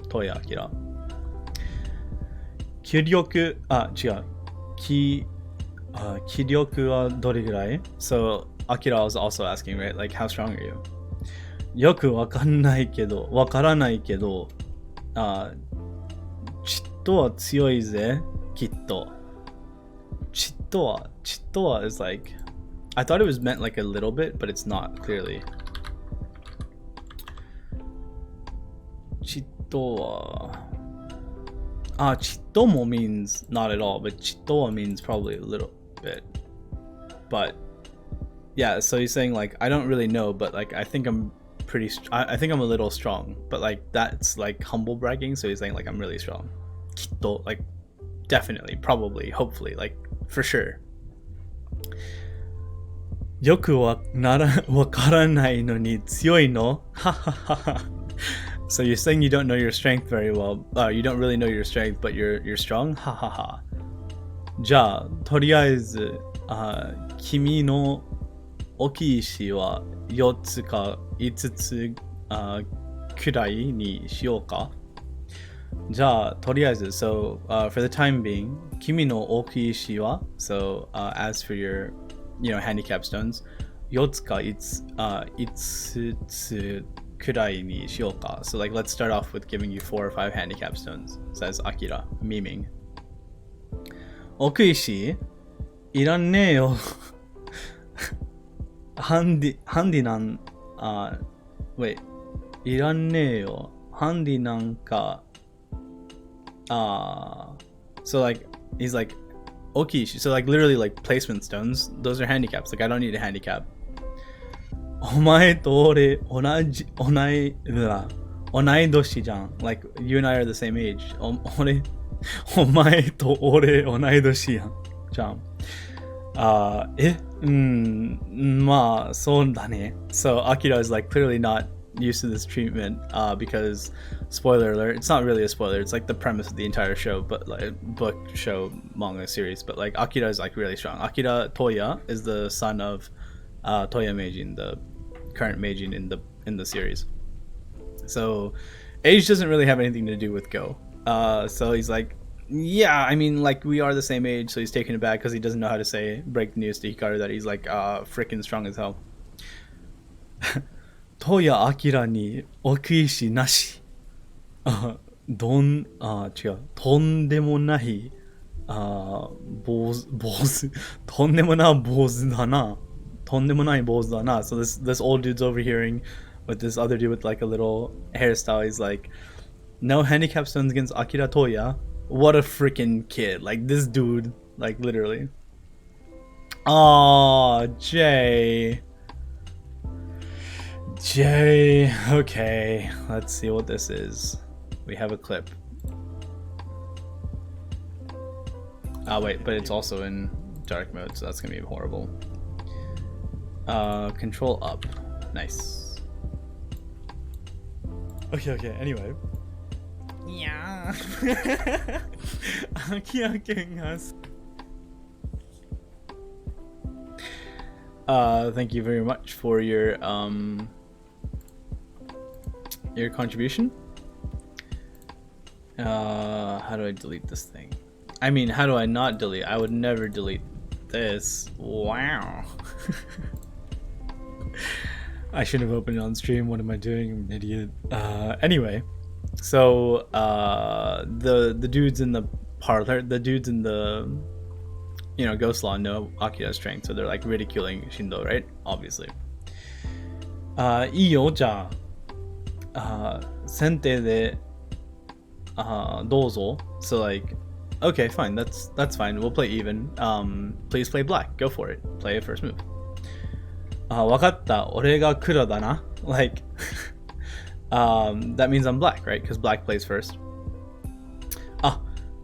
Toya Akira. 気力はどれぐらい? So Akira was also asking, right? Like, how strong are you? よくわからないけど、ちっとは強いぜ、きっと。ちっとは is like, I thought it was meant like a little bit, but it's not, clearly. ちっとは、ちっとも means not at all, but ちっとは means probably a little bit. But yeah, so he's saying like, I don't really know, but like I think I'm I think I'm a little strong, but like that's like humble bragging, so he's saying like I'm really strong. きっと, like definitely, probably, hopefully, like for sure. よくわからないのに強いの? So you're saying you don't know your strength very well. You don't really know your strength, but you're strong? じゃあ、とりあえず、君の大きい石は4つか5つくらいにしようか? じゃあ、とりあえず, so for the time being, 君の大きい石は, so as for your, handicap stones, 4つか5つくらいにしようか? So like, let's start off with giving you 4 or 5 handicap stones, says Akira, memeing. 大きい石? いらんねえよ。ハンディなん、wait, いらんねえよ。ハンディなんか、so like, he's like, 大きい石. So like, literally like placement stones, those are handicaps. Like, I don't need a handicap. お前と俺同い年じゃん. Like, you and I are the same age. お前と俺同い年じゃん。まあ、そうだね. So Akira is like clearly not used to this treatment because, spoiler alert, it's not really a spoiler, it's like the premise of the entire show, but like book, show, manga series, but like Akira is like really strong. Akira Toya is the son of Toya Meijin, the current Meijin in the series. So age doesn't really have anything to do with Go. So he's like, yeah, I mean, like, we are the same age, so he's taken aback because he doesn't know how to break the news to Hikaru that he's like freaking strong as hell. Toya Akira ni okiishi nashi. 違う。とんでもない、坊主。とんでもない坊主だな。とんでもない坊主だな. So this old dude's overhearing with this other dude with like a little hairstyle. He's like, no handicap stones against Akira Toya. What a freaking kid. Like, this dude, like, literally. Oh, Jay. Okay, let's see what this is. We have a clip. Wait, but it's also in dark mode, so that's gonna be horrible. Control up. Nice. Okay, anyway. Yeah. Thank you very much for your contribution. How do I delete this thing? I mean, how do I not delete? I would never delete this. Wow. I shouldn't have opened it on stream. What am I doing? I'm an idiot. Anyway, so the dudes in the parlor, the dudes in the Ghost Law know Akira's strength, so they're like ridiculing Shindo, right? Obviously. いいよ、じゃあ、先手で、どうぞ. So like, okay, fine, that's fine. We'll play even. Please play black. Go for it. Play a first move. わかった。俺が黒だな. Like, that means I'm black, right? Because black plays first.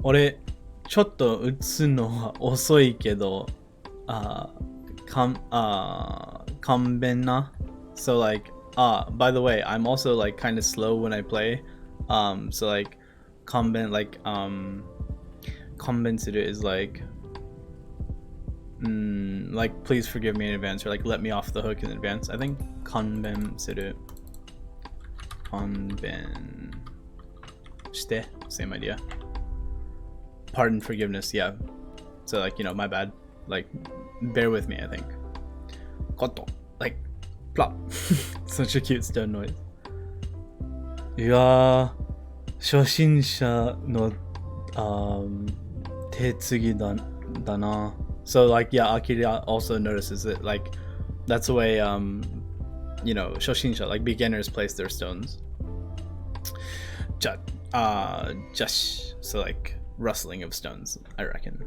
俺ちょっと打つのは遅いけど、勘弁な. So like, by the way, I'm also like kind of slow when I play. So like, konbensuru is like please forgive me in advance, or like let me off the hook in advance. I think konbensuru, konben shite, same idea. Pardon, forgiveness, yeah. So like, my bad. Like, bear with me, I think. Koto, like, plop. Such a cute stone noise. いやー、初心者の、手継ぎだな。So like, yeah, Akira also notices it. Like, that's the way, shoshinsha, like beginners, place their stones. Just so like rustling of stones, I reckon.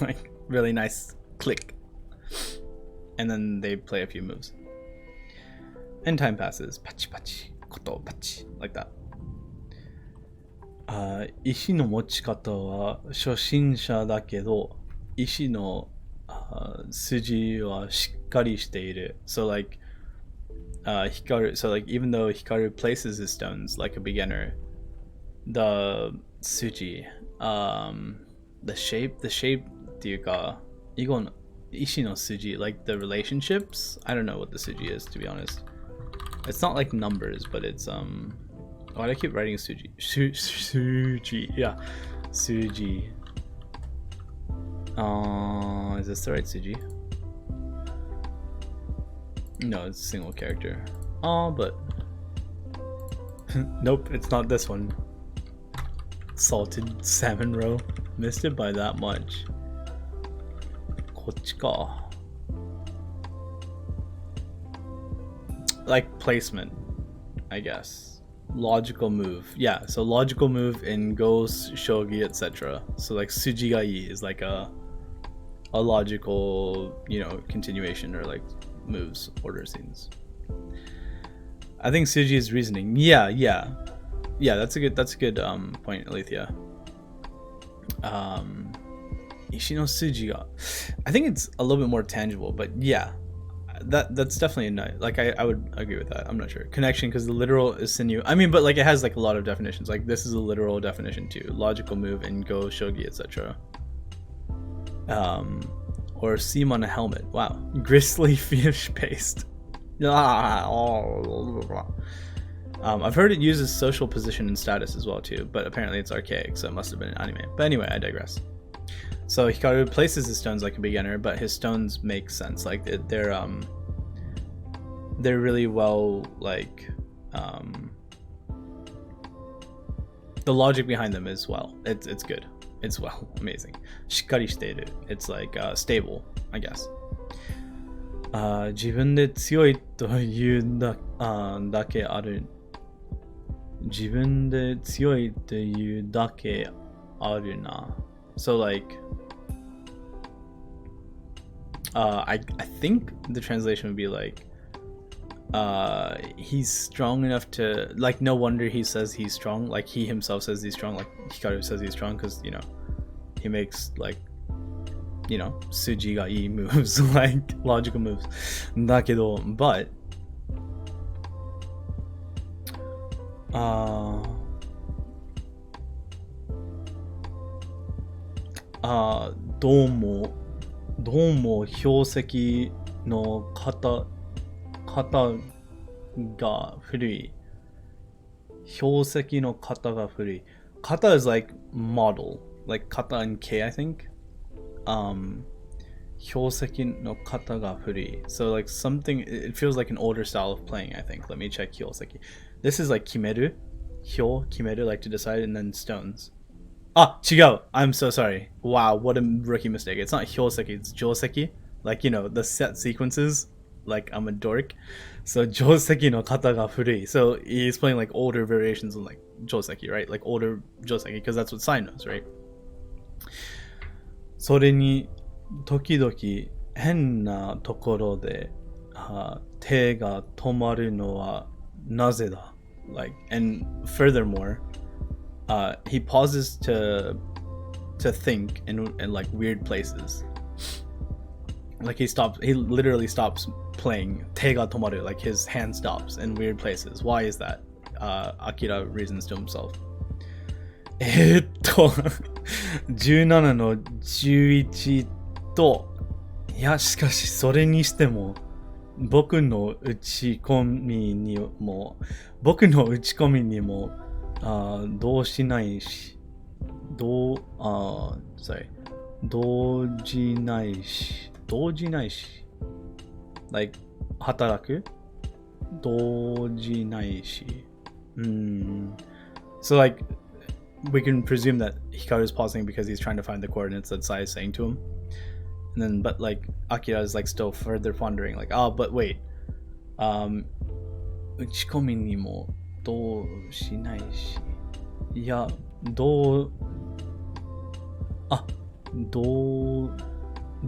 Like really nice click, and then they play a few moves, and time passes. Pachi pachi, koto pachi, like that. 石の持ち方は初心者だけど石の筋はしっかりしている. So like, Hikaru, so like even though Hikaru places his stones like a beginner, the suji, the shape っていうか、囲碁の石の筋, like the relationships, I don't know what the suji is, to be honest. It's not like numbers, but it's why do I keep writing suji? Suji, yeah, suji. Is this the right suji? No, it's a single character. But nope, it's not this one. Salted salmon roe, missed it by that much. こっちか. Like placement, I guess. Logical move, yeah. So logical move in Go, Shogi, etc. So like Sujigai is like a logical, continuation, or like moves, order scenes. I think Suji is reasoning. Yeah. That's a good point, Alethea. Ishino Sujiga. I think it's a little bit more tangible, but yeah. That's definitely a nice. Like I would agree with that. I'm not sure. Connection, because the literal is sinew. I mean, but like it has like a lot of definitions. Like this is a literal definition too. Logical move in Go, Shogi, etc. Or seam on a helmet. Wow. Gristly fish paste. I've heard it uses social position and status as well too, but apparently it's archaic, so it must have been an anime. But anyway, I digress. So Hikaru places his stones like a beginner, but his stones make sense. Like they're really well, like the logic behind them is it's good. It's amazing. Shikkari shiteiru. It's like stable, I guess. 自分で強いというだけある。自分で強いというだけあるな. So like, I think the translation would be like, he's strong enough to, like, no wonder he says he's strong. Like he himself says he's strong. Like Hikaru says he's strong because he makes like, suji ga ii moves, like logical moves. だけど, butどうも標石の型が古い。標石の型が古い。型 is like model, like kata and K, I think. 標石の型が古い. So like something, it feels like an older style of playing, I think. Let me check 標石. This is like kimeru, like to decide, and then stones. Chigao. I'm so sorry. Wow, what a rookie mistake. It's not hyoseki, it's joseki. Like, the set sequences. Like, I'm a dork. So, joseki no kata ga furui. So, he's playing like older variations of like joseki, right? Like older joseki, because that's what Sai knows, right? それに、時々変なところで、手が止まるのはなぜだ? Like, and furthermore, he pauses to think in like weird places. Like he literally stops playing. Teiga tomaru, like his hand stops in weird places. Why is that? Akira reasons to himself. 17の11と、いや、しかしそれにしても、僕の打ち込みにも、動じないし、動じないし、like 働く動じないし。So like we can presume that Hikaru is pausing because he's trying to find the coordinates that Sai is saying to him. And then but like Akira is like still further pondering, like, oh but wait. 打ち込みにも動しないし。いや、動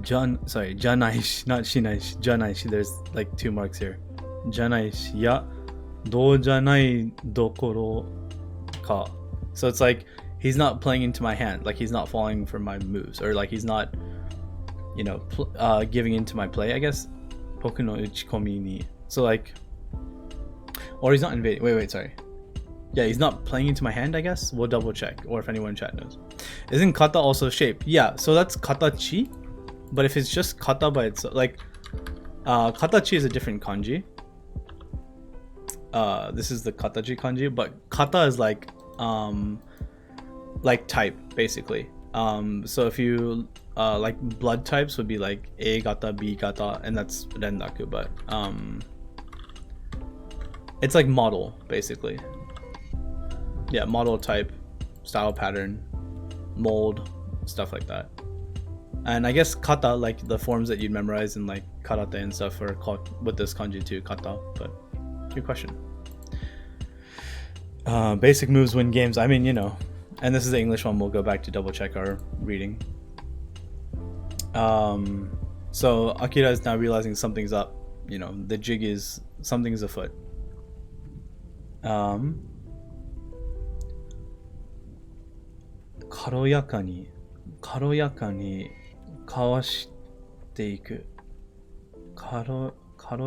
じゃないし、not しないし、じゃないし。There's like 2 marks here. じゃないし、いや、どうじゃないどころか。So it's like he's not playing into my hand, like he's not falling for my moves, or like he's not, you know, giving into my play, I guess. 僕の打ち込みに. So like, or he's not invading. Wait, sorry. Yeah, he's not playing into my hand, I guess. We'll double check, or if anyone in chat knows. Isn't kata also shape? Yeah, so that's katachi. But if it's just kata by itself, like katachi is a different kanji. This is the katachi kanji, but kata is like type basically. So if you like blood types would be like A gata, B gata, and that's rendaku, but it's like model basically. Yeah, model type, style pattern, mold, stuff like that. And I guess kata, like the forms that you'd memorize in like karate and stuff, are called with this kanji too, kata. But good question. Basic moves win games. I mean, you know, and this is the English one. We'll go back to double check our reading. So Akira is now realizing something's up. You know, the jig is, something's afoot. 軽やかにかわしていく。軽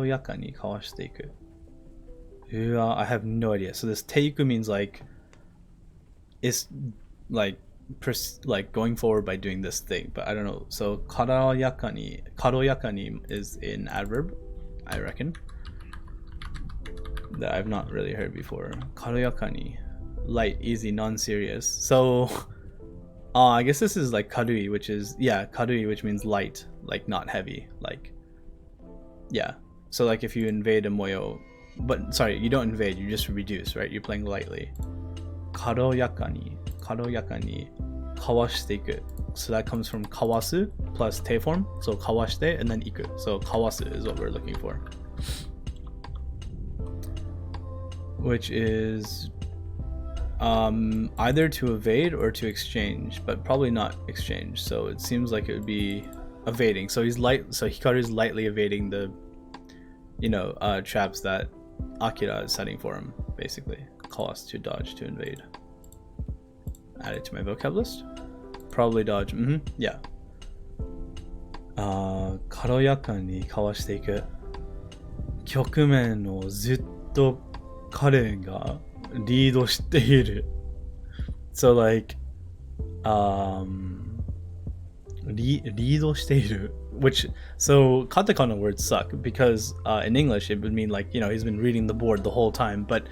やかにかわしていく。I have no idea. So this teiku means like, it's like going forward by doing this thing, but I don't know. So karoyakani is an adverb, I reckon, that I've not really heard before. Karoyakani, light, easy, non-serious. So I guess this is like karui, which is, yeah, karui, which means light, like not heavy, like, yeah. So like if you invade a moyo, but sorry, you don't invade, you just reduce, right? You're playing lightly. Karoyakani kawashite iku. So that comes from kawasu plus te form, so kawashite and then iku. So kawasu is what we're looking for, which is either to evade or to exchange, but probably not exchange. So it seems like it would be evading. So he's so Hikaru is lightly evading the, you know, traps that Akira is setting for him, basically. Cost to dodge, to invade. Add it to my vocab list. Probably dodge. Yeah. 軽やかにかわしていく。局面をずっと彼がリードしている。So like, リードしている。Which, so katakana words suck because in English it would mean like, you know, he's been reading the board the whole time, but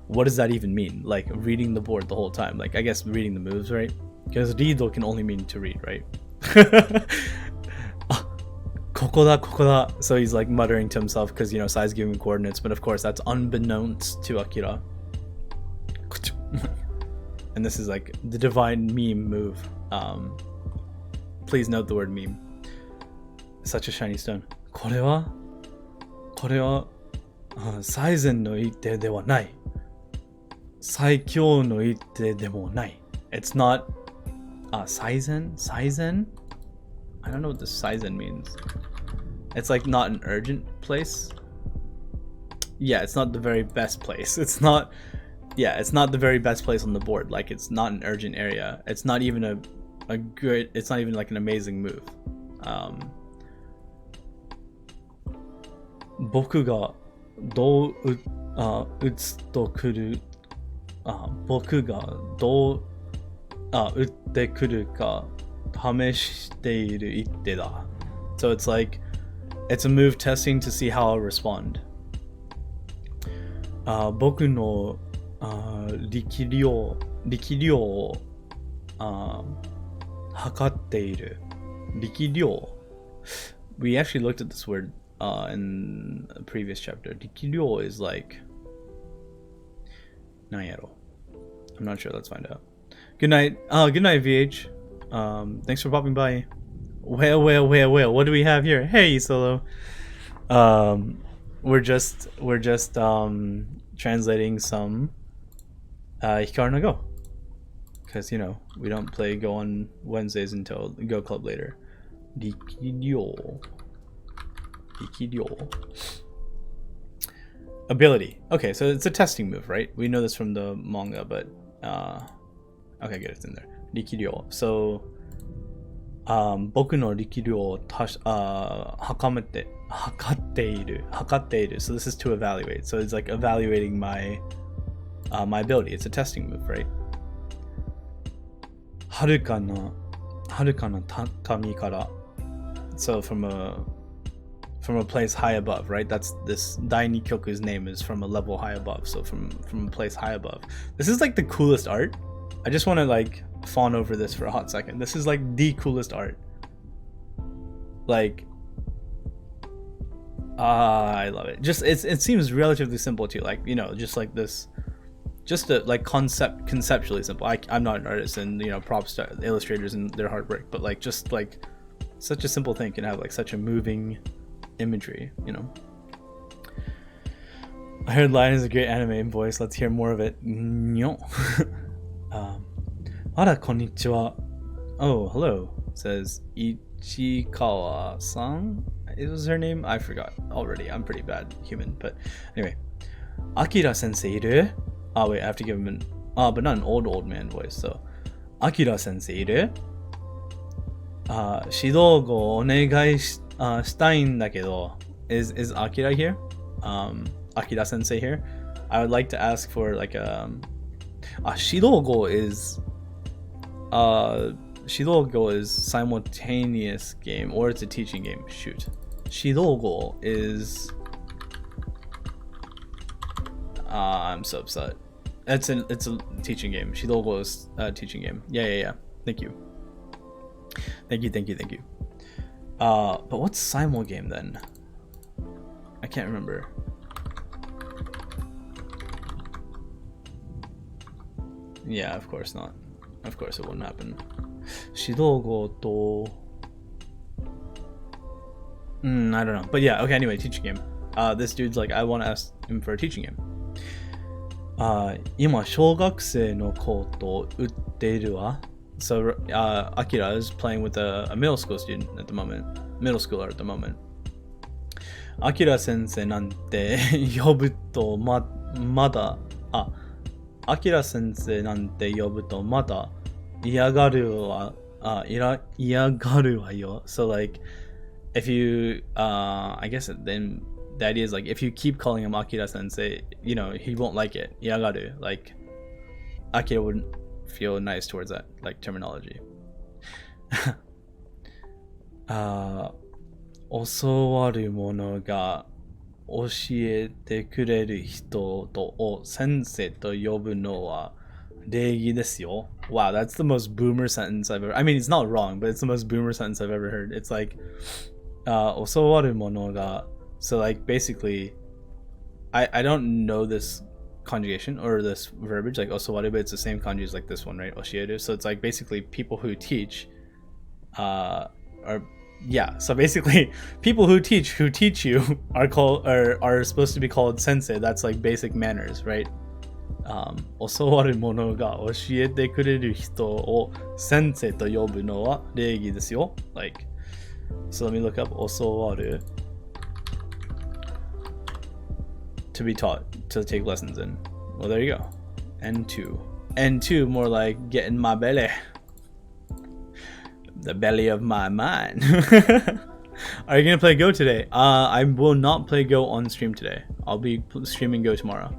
what does that even mean? Like reading the board the whole time? Like I guess reading the moves, right? Because rido can only mean to read, right? ここだ. So he's like muttering to himself because, you know, Sai's giving him coordinates, but of course that's unbeknownst to Akira. And this is like the divine meme move. Please note the word meme. Such a shiny stone. これは最善の一手ではない。最強の一手でもない。It's not Saizen? I don't know what the Saizen means. It's like not an urgent place. Yeah, it's not the very best place. It's not the very best place on the board. Like it's not an urgent area. It's not even a good, it's not even like an amazing move. 僕がどう打つとくる僕がどう打ってくるか試している一手だ So it's like it's a move testing to see how I'll respond 僕の力量を測っている力量 We actually looked at this word in a previous chapter 力量 is like なんやろ I'm not sure, let's find out. Good night. Good night, VH. Thanks for popping by. Well, what do we have here? Hey, Solo. We're just translating some Hikaru no Go. Because, you know, we don't play Go on Wednesdays until Go Club later. Rikiryo. Ability. Okay, so it's a testing move, right? We know this from the manga, but okay, good, it's in there. Rikiryo. So, 僕の力量を測っている。So this is to evaluate. So it's like evaluating my my ability. It's a testing move, right? 遥かな高みから So from a place high above, right? That's this Daini Kyoku's name is from a level high above. So from a place high above. This is like the coolest art. I just want to like fawn over this for a hot second. This is like the coolest art. Like I love it. Just it seems relatively simple too. Like, you know, just like this, just a, like conceptually simple. I'm not an artist, and you know, props to illustrators and their hard work, but like just like such a simple thing can have like such a moving imagery, you know. I heard Lion is a great anime voice. Let's hear more of it. Ara konnichiwa. Oh, hello. Says Ichikawa-san. Was her name? I forgot already. I'm pretty bad human, but anyway. Akira sensei iru? Oh wait, I have to give him an but not an old man voice. So Akira sensei iru? 指導語お願いしたいんだけど is Akira here? Akira sensei here? I would like to ask for like a 指導語 is 指導語 is simultaneous game, or it's a teaching game. Shoot. 指導語 is I'm so upset. It's a teaching game. 指導語 is a teaching game. Yeah. Thank you. But what's simul game then? I can't remember. Yeah, of course not. Of course it wouldn't happen. 指導語と I don't know. But yeah, okay, anyway, teaching game. This dude's like, I want to ask him for a teaching game. 今小学生の子と打っているわ So Akira is playing with a middle school student at the moment. Middle schooler at the moment. Akira sensei なんて呼ぶとまだAkira sensei なんて呼ぶとまだ嫌がるわよ So like if you I guess then the idea is like if you keep calling him Akira sensei, you know, he won't like it. 嫌がる like Akira wouldn't feel nice towards that like terminology. 教わるものが教えてくれる人を先生と呼ぶのは礼儀ですよ Wow, that's the most boomer sentence I've ever... I mean, it's not wrong, but it's the most boomer sentence I've ever heard. It's like 教わるものが So like basically I don't know this conjugation or this verbiage like osowaru, but it's the same kanji as like this one, right? Oshieru. So it's like basically people who teach are so basically people who teach you are called are supposed to be called sensei. That's like basic manners, right? 教わるものが教えてくれる人を先生と呼ぶのは礼儀ですよ Like, so let me look up 教わる to be taught, to take lessons in. Well, there you go. N2 more like get in my belly, the belly of my mind. Are you gonna play Go today? I will not play Go on stream today. I'll be streaming Go tomorrow.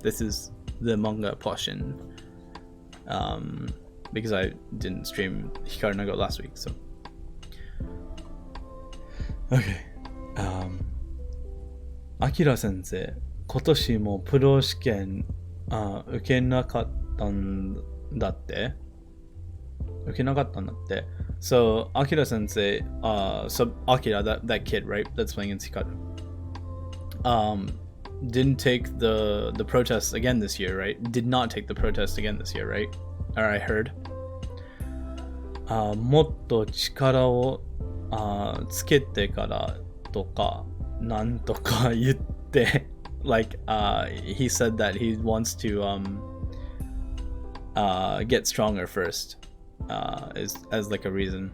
This is the manga portion. Because I didn't stream Hikaru no Go last week, so. Okay. Akira 先生、今年もプロ試験、受けなかったんだって。So Akira sensei, so Akira, that kid, right, that's playing in Hikaru, didn't take the protest again this year, right? Did not take the protest again this year, right? Or I heard. もっと力をつけてからとかなんとか言って like he said that he wants to get stronger first. As like a reason.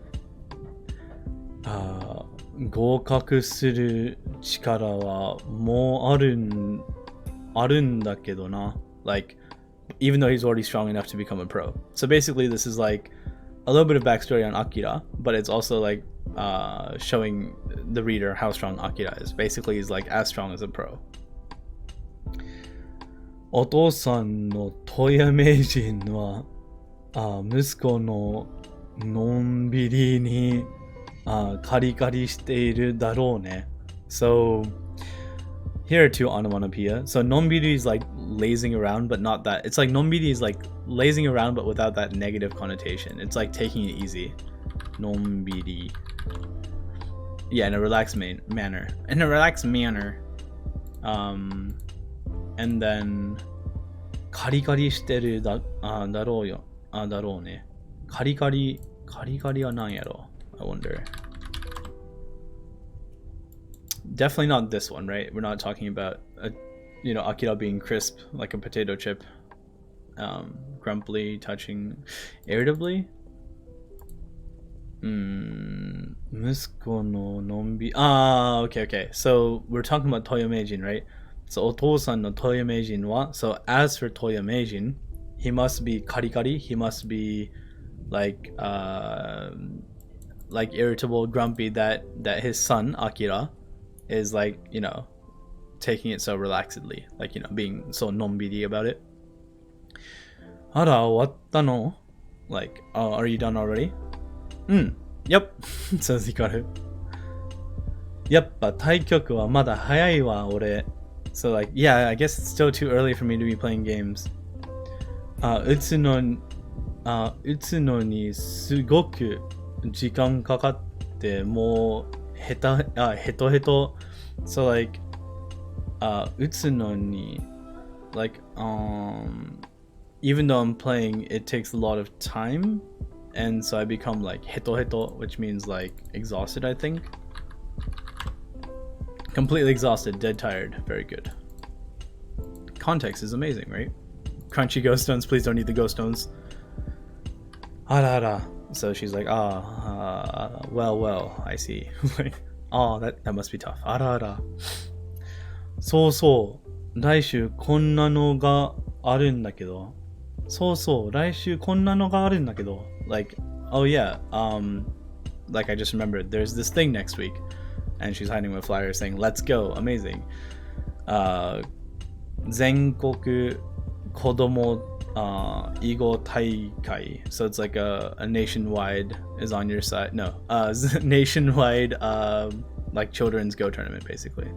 合格する力はもうあるんだけどな. Like, even though he's already strong enough to become a pro. So basically this is like a little bit of backstory on Akira, but it's also like showing the reader how strong Akira is. Basically he's like as strong as a pro. お父さんの富山名人は息子ののんびりにカリカリしているだろうね. So here are two onomatopoeia. So nonbiri is like lazing around, but not that. It's like nonbiri is like lazing around, but without that negative connotation. It's like taking it easy. Nonbiri. Yeah, in a relaxed manner. In a relaxed manner. And then カリカリしてるだろうよ。だろうね。カリカリは何やろ? I wonder. Definitely not this one, right? We're not talking about Akira being crisp like a potato chip, grumpily, touching, irritably. 息子ののんびokay. So we're talking about Toyo Meijin, right? So お父さんのToyo Meijin wa. So as for Toyo Meijin, he must be karikari. He must be like irritable, grumpy. That his son Akira is like taking it so relaxedly, like being so nonbiri about it. あら終わったの? Like, oh, are you done already? Yep. Says Hikaru. やっぱ対局はまだ早いわ俺. So like, yeah, I guess it's still too early for me to be playing games. 打つのにすごく時間かかってもうヘトヘト. So like 打つのに like even though I'm playing, it takes a lot of time, and so I become like heto heto, which means like exhausted, I think. Completely exhausted, dead tired. Very good. Context is amazing, right? Crunchy ghost stones, please don't eat the ghost stones. Ara. So she's like, well, I see. Like, that must be tough. Ara. そうそう、来週こんなのがあるんだけど。そうそう、来週こんなのがあるんだけど。Like, oh yeah, like I just remembered, there's this thing next week. And she's hiding with flyers saying, let's go, amazing. 全国子供囲碁大会. So it's like a nationwide is on your side. No, nationwide like children's Go tournament, basically.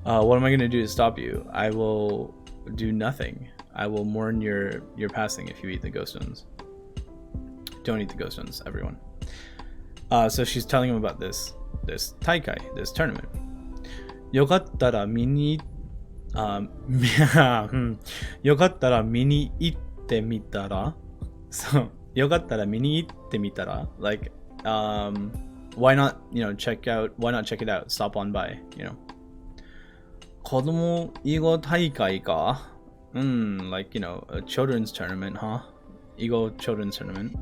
What am I going to do to stop you? I will do nothing. I will mourn your passing if you eat the ghost stones. Don't eat the ghost stones, everyone. So she's telling him about this taikai, this tournament. よかったら見によかったら見に行ってみたら So よかったら見に行ってみたら Like why not check it out, stop on by, 子供囲碁大会か like a children's tournament, huh? Ego children's tournament.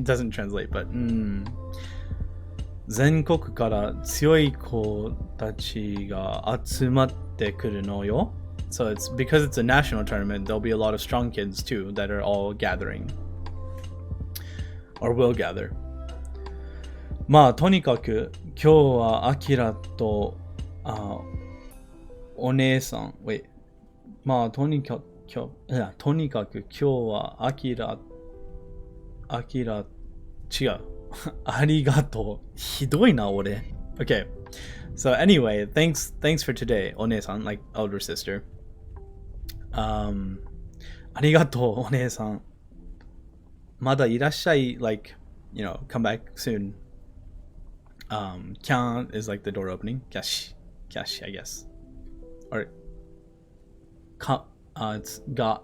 Doesn't translate, but 全国から強い子たちが集まってくるのよ. So it's because it's a national tournament, there'll be a lot of strong kids too that are all gathering or will gather. まあとにかく今日はアキラとお姉さん、まあとにかく今日はアキラ、違う。ありがとう。ひどいな、俺。Okay. So anyway, thanks for today, お姉さん, like elder sister. ありがとう、お姉さん。まだいらっしゃい, like, you know, come back soon. Kyan is like the door opening. Kyashi, I guess. Or, it's ga?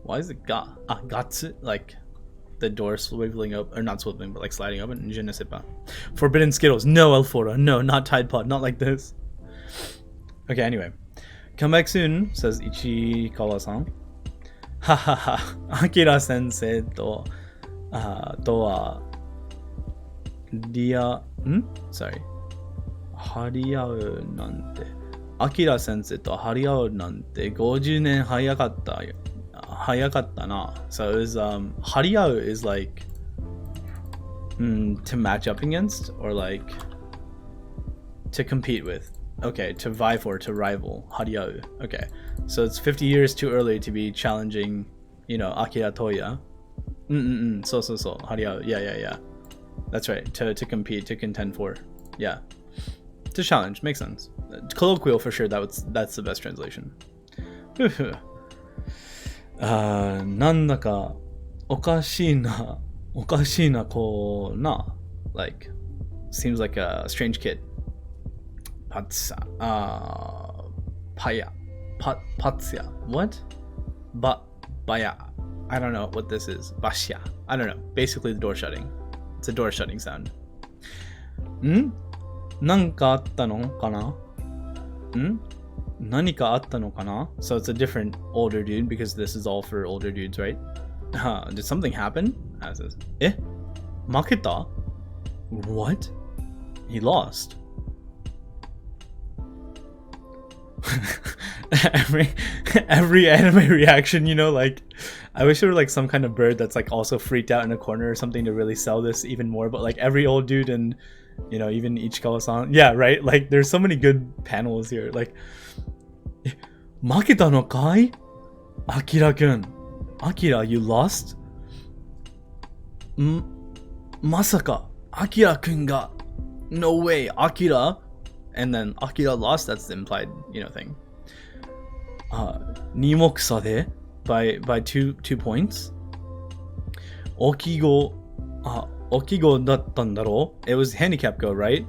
Why is it ga? Gatsu, like the door swiveling up, or not swiveling, but like sliding open. Je ne sais pas. Forbidden Skittles. No, Elfora. No, not Tide Pod. Not like this. Okay, anyway. Come back soon, says Ichikawa-san. Hahaha. Akira sensei to wa sorry. 張り合うなんて。アキラ先生と張り合うなんて50年早かったな。So it was, 張り合う is like to match up against or like to compete with. Okay, to vie for, to rival. 張り合う. Okay, so it's 50 years too early to be challenging, you know, Akira Toya. So. 張り合う. Yeah. That's right. To compete, to contend for. Yeah. To challenge. Makes sense. Colloquial for sure. That's the best translation. なんだかおかしいな子な. Like, seems like a strange kid. Patsya. What? Baya. I don't know what this is. Bashya. I don't know. Basically the door shutting. It's a door shutting sound. なんかあったのかな? 何かあったのかな? So it's a different older dude because this is all for older dudes, right? Did something happen? Says, 負けた? What? He lost. every anime reaction, you know, like I wish there were like some kind of bird that's like also freaked out in a corner or something to really sell this even more, but like every old dude and, you know, even Ichikawa-san, yeah, right, like there's so many good panels here. Like, 負けたのかい? Akira-kun. Akira, you lost? まさか Akira-kun が no way Akira, and then Akira lost, that's the implied, you know, thing. 二目差で by 2 points. 大きごだったんだろう? It was handicap go, right?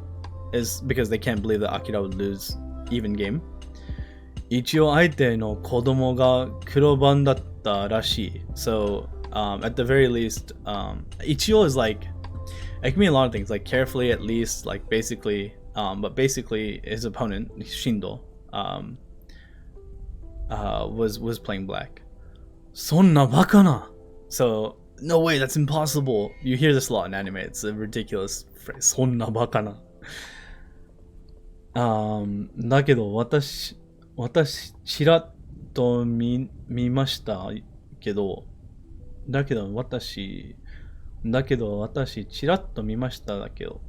Is because they can't believe that Akira would lose even game. 一応相手の子供が黒番だったらしい. So, at the very least, ichio is like, it can mean a lot of things, like carefully at least, like basically, but basically his opponent, Shindo, was playing black. そんなバカな. So, no way, that's impossible. You hear this a lot in anime. It's a ridiculous phrase. そんなバカな. だけど私ちらっと見ましたけど、だけど私ちらっと見ましただけど、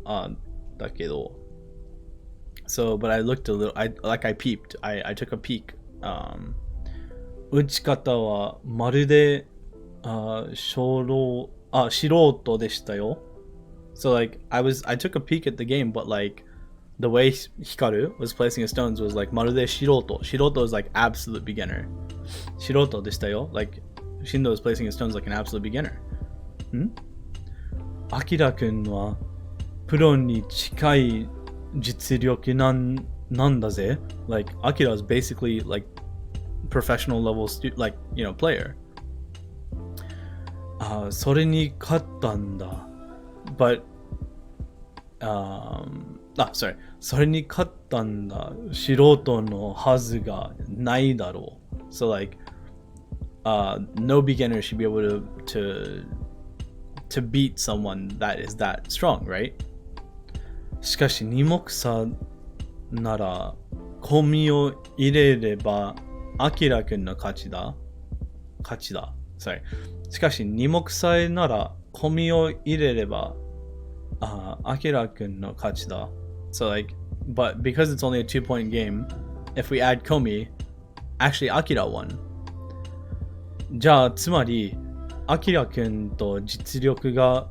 So, but I looked a little, I peeped, I took a peek. 打ち方はまるで素人でしたよ. So like I took a peek at the game, but like the way Hikaru was placing his stones was like まるで素人. Shiroto is like absolute beginner. 素人でしたよ. Like Shindo is placing his stones like an absolute beginner. アキラくんはプロに近い実力なんだぜ. Like Akira is basically like professional level like, you know, player. それに勝ったんだ. But sorry. それに勝ったんだ. 素人のはずがないだろう. So like no beginner should be able to beat someone that is that strong, right? しかし二目差なら込みを入れればアキラくんの勝ちだ. Sorry. しかし二目差なら込みを入れれば Akira-kun no kachi da. So like, but because it's only a 2-point game, if we add Komi, actually Akira won. じゃあつまりアキラくんと実力が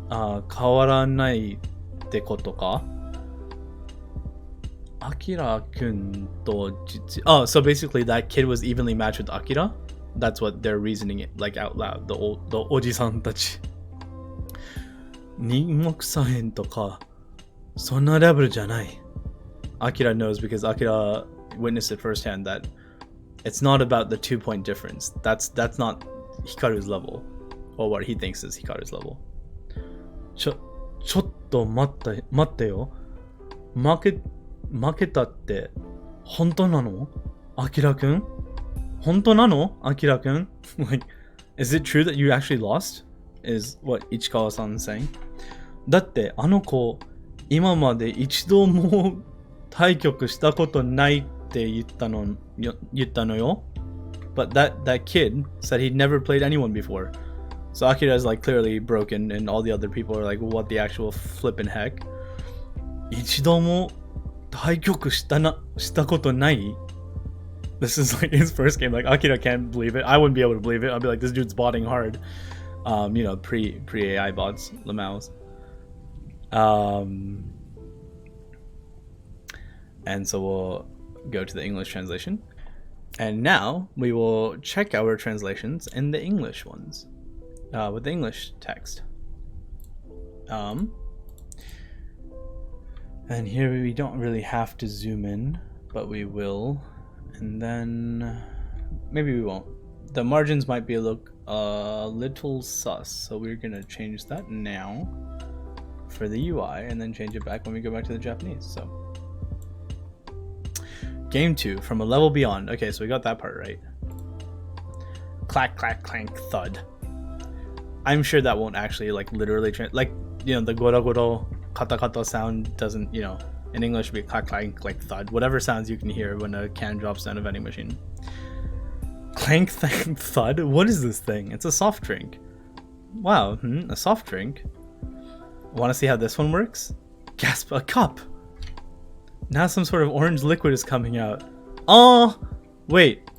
変わらないってことか。Akira kun to jitsu. Oh, so basically that kid was evenly matched with Akira. That's what they're reasoning it like out loud. The oji-san tachi. 二目左辺とかそんなレベルじゃない。Akira knows because Akira witnessed it firsthand that it's not about the 2-point difference. That's not Hikaru's level, or what he thinks is Hikaru's level. ちょっと待ってよ。負けたって本当なの？アキラくん？本当なの？アキラくん？ Like, is it true that you actually lost? Is what Ichikawa-san is saying. だってあの子今まで一度も対局したことないって言ったのよ。But that kid said he'd never played anyone before. So Akira is like clearly broken, and all the other people are like, what the actual flippin' heck? 一度も対局したことない? This is like his first game. Like Akira can't believe it. I wouldn't be able to believe it. I'd be like, this dude's botting hard. You know, pre AI bots, Lamaus. And so we'll go to the English translation. And now we will check our translations in the English ones. With the English text. And here we don't really have to zoom in, but we will. And then maybe we won't. The margins might be a little sus, so we're gonna change that now for the UI and then change it back when we go back to the Japanese. So Game 2, From a Level Beyond. Okay, so we got that part right. Clack, clack, clank, thud. I'm sure that won't actually like literally like, you know, the goro goro kata kata sound doesn't, you know, in English it'd be clack, clank, like thud. Whatever sounds you can hear when a can drops down a vending machine. Clank, clank, thud? What is this thing? It's a soft drink. Wow, a soft drink. Want to see how this one works? Gasp, a cup. Now some sort of orange liquid is coming out. Oh, wait.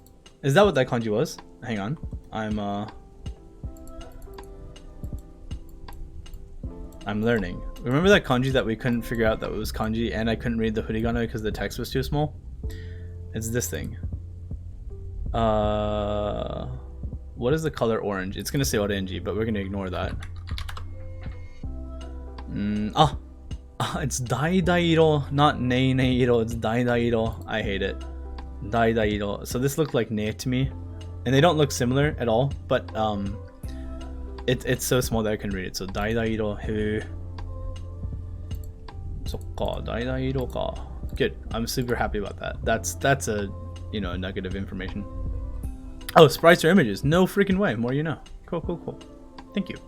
Is that what that kanji was? Hang on. I'm learning. Remember that kanji that we couldn't figure out that it was kanji and I couldn't read the hiragana because the text was too small? It's this thing. What is the color orange? It's gonna say orange, but we're gonna ignore that. It's dai-dai-iro, not nei-nei-iro. It's dai-dai-iro. I hate it. Dai-dai-iro. So this looked like ne to me, and they don't look similar at all. But it's so small that I can read it. So dai-dai-iro. Sokka, dai-dai-iro ka. Good. I'm super happy about that. That's a, you know, a nugget of information. Oh, sprites or images? No freaking way. More you know. Cool. Thank you.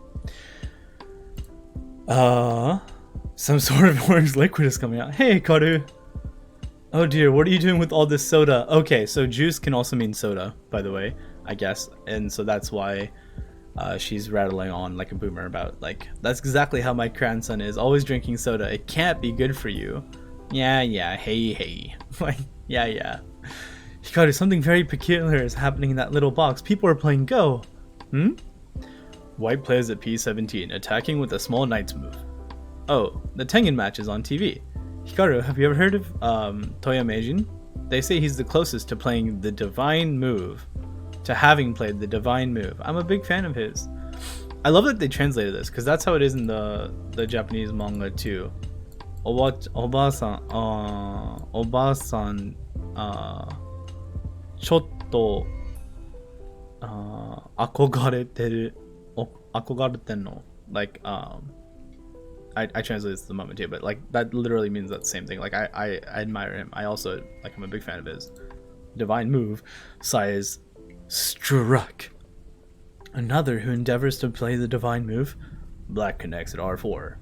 Some sort of orange liquid is coming out. Hey, Hikaru. Oh dear, what are you doing with all this soda? Okay, so juice can also mean soda, by the way, I guess. And so that's why she's rattling on like a boomer about, like, that's exactly how my grandson is, always drinking soda. It can't be good for you. Yeah, hey. Like, yeah. Hikaru, something very peculiar is happening in that little box. People are playing Go. White plays at P17, attacking with a small knight's move. Oh, the Tengen match is on TV. Hikaru, have you ever heard of Toya Meijin? They say he's the closest to playing the divine move, to having played the divine move. I'm a big fan of his. I love that they translated this, because that's how it is in the Japanese manga too. Oba-san, ちょっと憧れてるの like I translated this at the moment too, but like that literally means that same thing. Like I admire him. I also, like, I'm a big fan of his. Divine move. Size struck. Another who endeavors to play the divine move. Black connects at R4.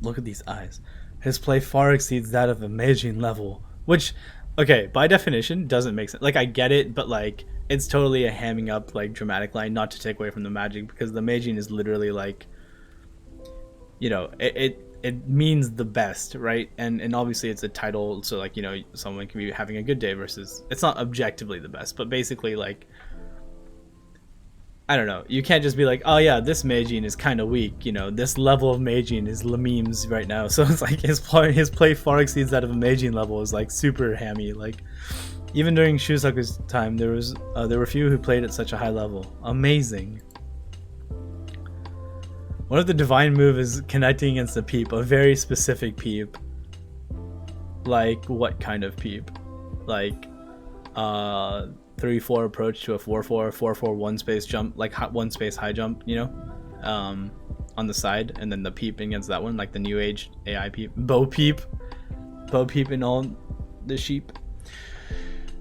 Look at these eyes. His play far exceeds that of a Meijin level, which, okay, by definition doesn't make sense. Like, I get it, but like it's totally a hamming up, like, dramatic line, not to take away from the magic, because the Meijin is literally like, you know, it it means the best, right? And obviously it's a title, so like, you know, someone can be having a good day versus it's not objectively the best, but basically like, I don't know, you can't just be like, oh yeah, this Meijin is kind of weak, you know, this level of Meijin is Lameem's right now, so it's like his play far exceeds that of a Meijin level is like super hammy. Like even during Shusaku's time, there were few who played at such a high level. Amazing. What if the divine move is connecting against a peep, a very specific peep? Like what kind of peep? Like 3-4 approach to a 4-4, 4-4 one space jump, like one space high jump, you know, on the side, and then the peep against that one, like the new age AI peep, Bo peep and all the sheep.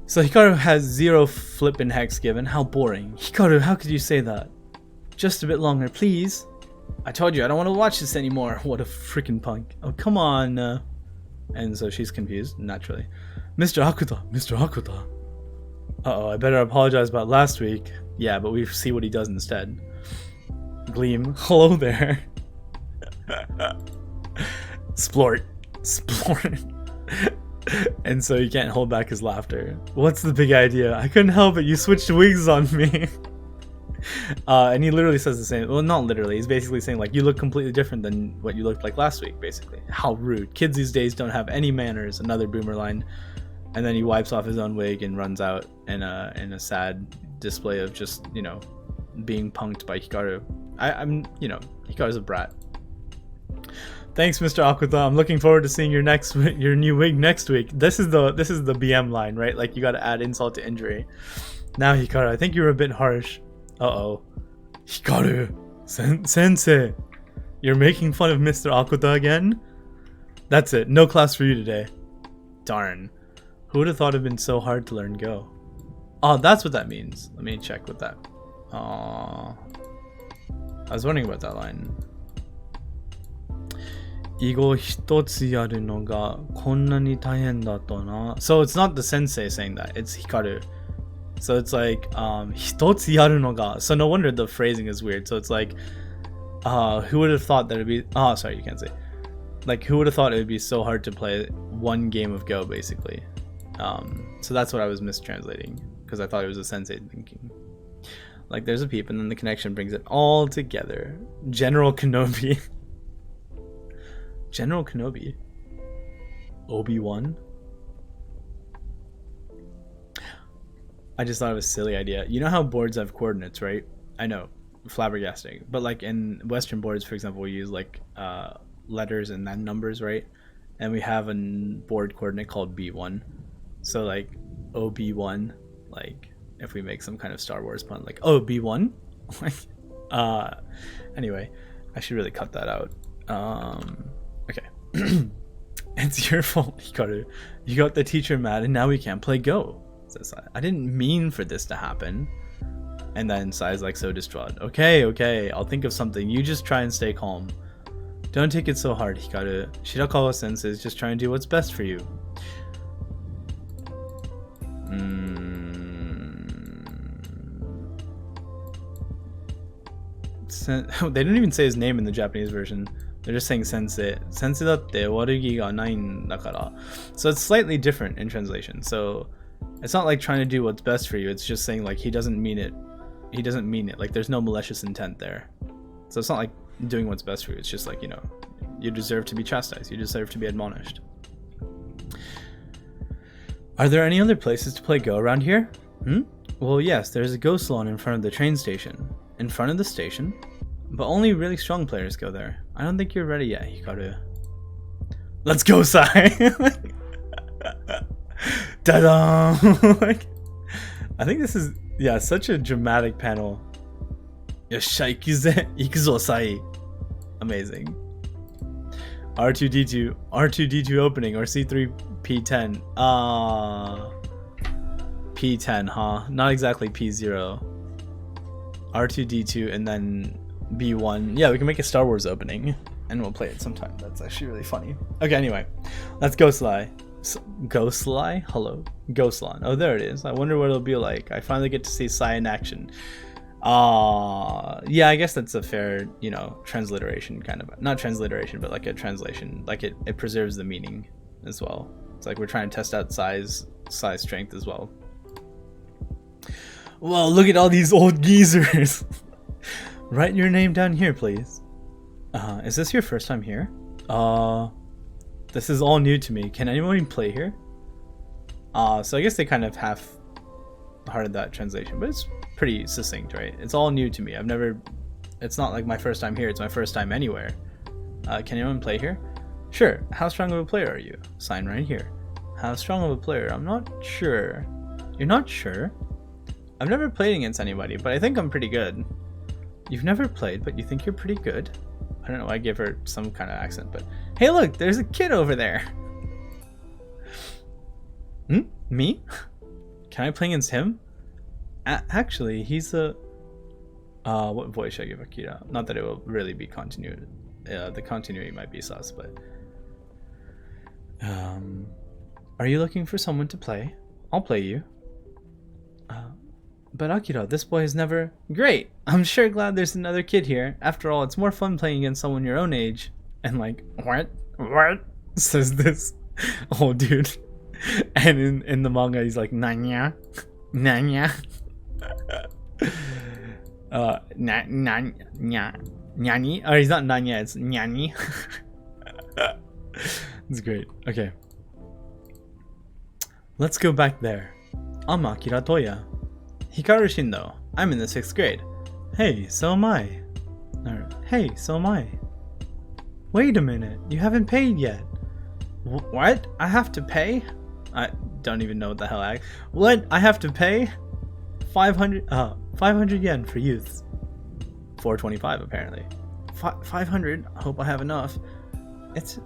So Hikaru has 0 flip and hex given. How boring. Hikaru, how could you say that? Just a bit longer, please. I told you I don't want to watch this anymore. What a freaking punk. Oh, come on. And so she's confused, naturally. Mr. Hakuta. Uh-oh, I better apologize about last week. Yeah, but we see what he does instead. Gleam. Hello there. Splort. And so he can't hold back his laughter. What's the big idea? I couldn't help it. You switched wigs on me. And he literally says the same. Well, not literally. He's basically saying like, you look completely different than what you looked like last week. Basically, how rude. Kids these days don't have any manners. Another boomer line. And then he wipes off his own wig and runs out in a sad display of just, you know, being punked by Hikaru. I'm you know, Hikaru's a brat. Thanks, Mr. Akuta. I'm looking forward to seeing your new wig next week. This is the BM line, right? Like you got to add insult to injury. Now, Hikaru, I think you were a bit harsh. Uh-oh. Hikaru, sensei, you're making fun of Mr. Akuta again? That's it. No class for you today. Darn. Who would have thought it had been so hard to learn Go? Oh, that's what that means. Let me check with that. I was wondering about that line. So it's not the sensei saying that, it's Hikaru. So it's like, hitotsu yaru no ga. So no wonder the phrasing is weird. So it's like, who would have thought that it'd be, oh, sorry, you can't say. Like, who would have thought it would be so hard to play one game of Go, basically. So that's what I was mistranslating, because I thought it was a sensei thinking. Like, there's a peep, and then the connection brings it all together. General Kenobi. General Kenobi. Obi-Wan. I just thought of a silly idea. You know how boards have coordinates, right? I know, flabbergasting. But like in Western boards, for example, we use like letters and then numbers, right? And we have a board coordinate called B1. So like OB1, like if we make some kind of Star Wars pun, like oh B1. Anyway, I should really cut that out. Okay. It's your fault, Hikaru. You got the teacher mad and now we can't play Go. I didn't mean for this to happen. And then Sai's like so distraught. Okay, I'll think of something. You just try and stay calm. Don't take it so hard, Hikaru. Shirakawa sensei is just trying to do what's best for you. They didn't even say his name in the Japanese version. They're just saying sensei. Sensei datte warugi ga nai n dakara. So it's slightly different in translation. So it's not like trying to do what's best for you. It's just saying like he doesn't mean it. He doesn't mean it. Like there's no malicious intent there. So it's not like doing what's best for you. It's just like, you know, you deserve to be chastised. You deserve to be admonished. Are there any other places to play Go around here? Well, yes, there's a Go salon in front of the train station. In front of the station? But only really strong players go there. I don't think you're ready yet, Hikaru. Let's go, Sai! Ta-da! I think this is, yeah, such a dramatic panel. Yoshai, ikuzo, Sai. Amazing. R2D2 opening, or C3P10. P10, huh? Not exactly P0. R2D2 and then B1. Yeah, we can make a Star Wars opening and we'll play it sometime. That's actually really funny. Okay, anyway, let's go Sly. Go Sly? Hello. Go Salon. Oh, there it is. I wonder what it'll be like. I finally get to see Sai in action. Yeah, I guess that's a fair, transliteration kind of. Not transliteration, but like a translation. Like it preserves the meaning as well. It's like we're trying to test out size strength as well. Well, look at all these old geezers. Write your name down here, please. Is this your first time here? This is all new to me. Can anyone play here? So I guess they kind of half-hearted that translation, but it's pretty succinct, right? It's all new to me. It's not like my first time here, it's my first time anywhere. Can anyone play here? Sure. How strong of a player are you? Sign right here. How strong of a player? I'm not sure. You're not sure? I've never played against anybody, but I think I'm pretty good. You've never played, but you think you're pretty good? I don't know, I gave her some kind of accent, but... Hey look, there's a kid over there! Me? Can I play against him? Actually, he's a... what voice should I give Akira? Not that it will really be continuity. The continuity might be sus, but... Are you looking for someone to play? I'll play you. But Akira, this boy is never... Great! I'm sure glad there's another kid here. After all, it's more fun playing against someone your own age. And like, what? Says this old dude. And in the manga, he's like, Nanya? Nanya? Nyani? Oh, he's not Nanya, it's Nyani. It's great. Okay. Let's go back there. I'm Akira Toya. Hikaru Shindo. I'm in the 6th grade. Hey, so am I. Hey, so am I. Wait a minute, you haven't paid yet. What? I have to pay? I don't even know what the hell What? I have to pay? 500 yen for youths. 425 apparently. 500? Hope I have enough. It's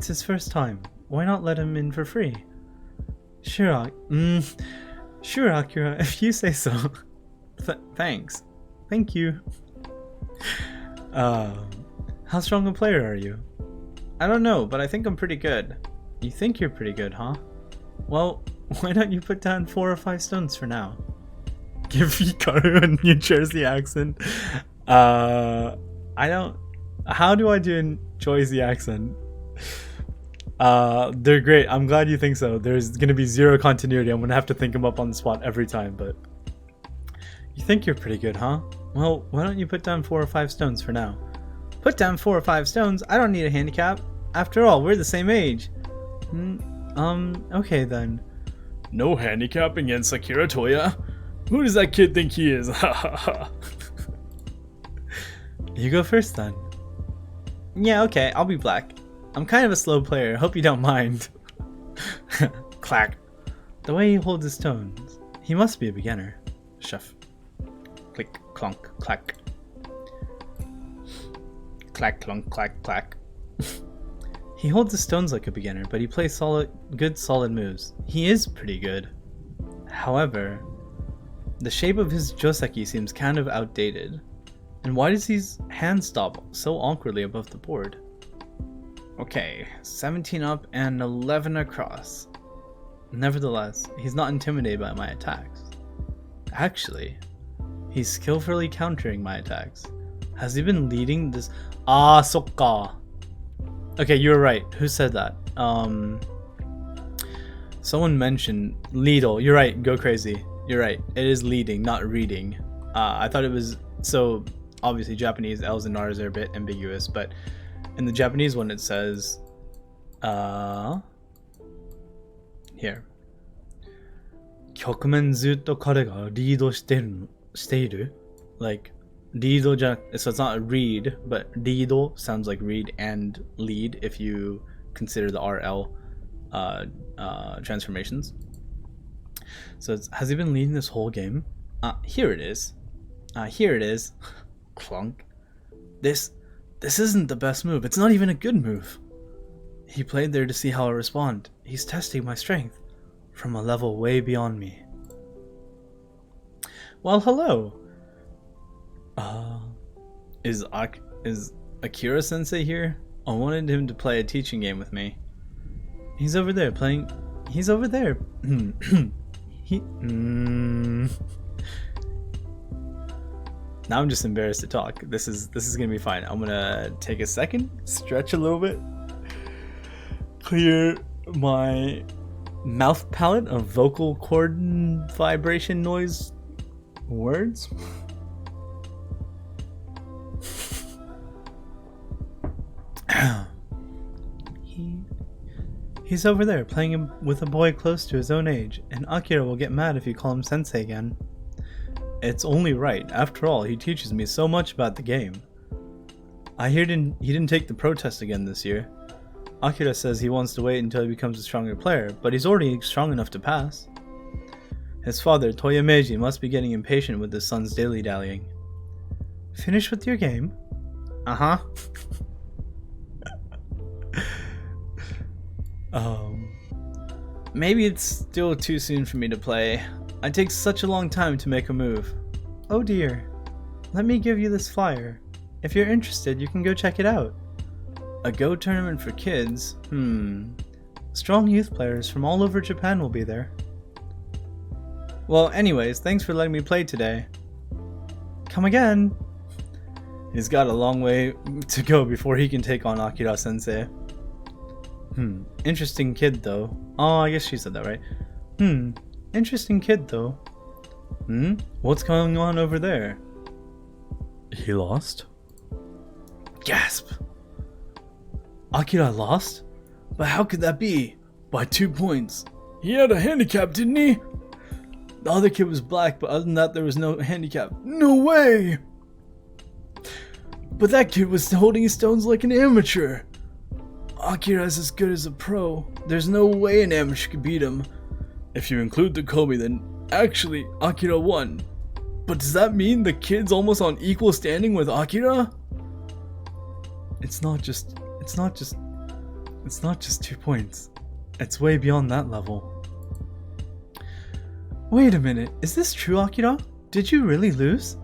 his first time. Why not let him in for free? Sure, Sure, Akira, if you say so. Thanks. Thank you. How strong a player are you? I don't know, but I think I'm pretty good. You think you're pretty good, huh? Well, why don't you put down 4 or 5 stones for now? Give Hikaru a New Jersey accent. How do I do a Jersey accent? They're great. I'm glad you think so. There's gonna be 0 continuity. I'm gonna have to think them up on the spot every time, but... You think you're pretty good, huh? Well, why don't you put down 4 or 5 stones for now? Put down 4 or 5 stones? I don't need a handicap. After all, we're the same age. Okay then. No handicap against Akira Toya? Who does that kid think he is? Ha ha ha. You go first then. Yeah, okay, I'll be black. I'm kind of a slow player, hope you don't mind. Clack. The way he holds his stones. He must be a beginner. Chef. Click, clunk, clack. Clack, clunk, clack, clack. He holds his stones like a beginner, but he plays good solid moves. He is pretty good. However, the shape of his joseki seems kind of outdated. And why does his hand stop so awkwardly above the board? Okay, 17 up and 11 across. Nevertheless, he's not intimidated by my attacks. Actually, he's skillfully countering my attacks. Has he been leading this? Ah, sokka. Okay, you're right. Who said that? Someone mentioned Lidl. You're right. Go crazy. You're right. It is leading, not reading. I thought it was... So, obviously, Japanese L's and R's are a bit ambiguous, but in the Japanese one it says... Here. 局面ずっと彼がリードしている Like, リードじゃなくて so it's not a read, but リード sounds like read and lead if you consider the RL transformations. So has he been leading this whole game? Here it is. Here it is. Clunk. This isn't the best move. It's not even a good move. He played there to see how I respond. He's testing my strength from a level way beyond me. Well, hello. Is Akira Sensei here? I wanted him to play a teaching game with me. He's over there playing. He's over there. Now I'm just embarrassed to talk. This is gonna be fine. I'm gonna take a second, stretch a little bit, clear my mouth palate of vocal cord vibration noise words. He's over there playing with a boy close to his own age, and Akira will get mad if you call him sensei again. It's only right. After all, he teaches me so much about the game. I hear he didn't take the protest again this year. Akira says he wants to wait until he becomes a stronger player, but he's already strong enough to pass. His father, Toyameiji, must be getting impatient with his son's dilly-dallying. Finished with your game? Uh-huh. Maybe it's still too soon for me to play. It takes such a long time to make a move. Oh dear. Let me give you this flyer. If you're interested, you can go check it out. A Go tournament for kids? Strong youth players from all over Japan will be there. Well, anyways, thanks for letting me play today. Come again. He's got a long way to go before he can take on Akira-sensei. Interesting kid though. Oh, I guess she said that, right? Interesting kid though. What's going on over there? He lost? Gasp! Akira lost? But how could that be? By 2 points. He had a handicap, didn't he? The other kid was black, but other than that there was no handicap. No way! But that kid was holding his stones like an amateur. Akira's as good as a pro. There's no way an amateur could beat him. If you include the Kobe, then actually Akira won. But does that mean the kid's almost on equal standing with Akira? It's not just 2 points. It's way beyond that level. Wait a minute, is this true, Akira? Did you really lose?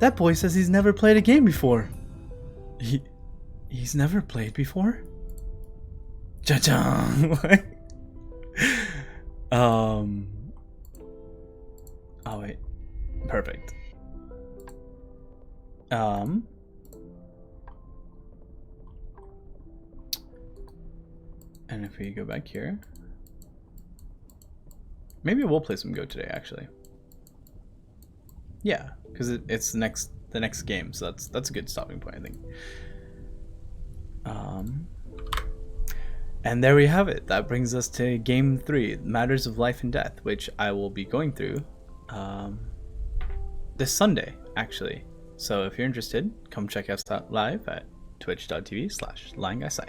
That boy says he's never played a game before. He's never played before? Cha-chang! Oh wait. Perfect. And if we go back here, maybe we'll play some Go today, actually. Yeah, because it's the next game, so that's a good stopping point, I think. And there we have it. That brings us to Game 3, Matters of Life and Death, which I will be going through this Sunday, actually. So if you're interested, come check us out live at twitch.tv/LionGuySai.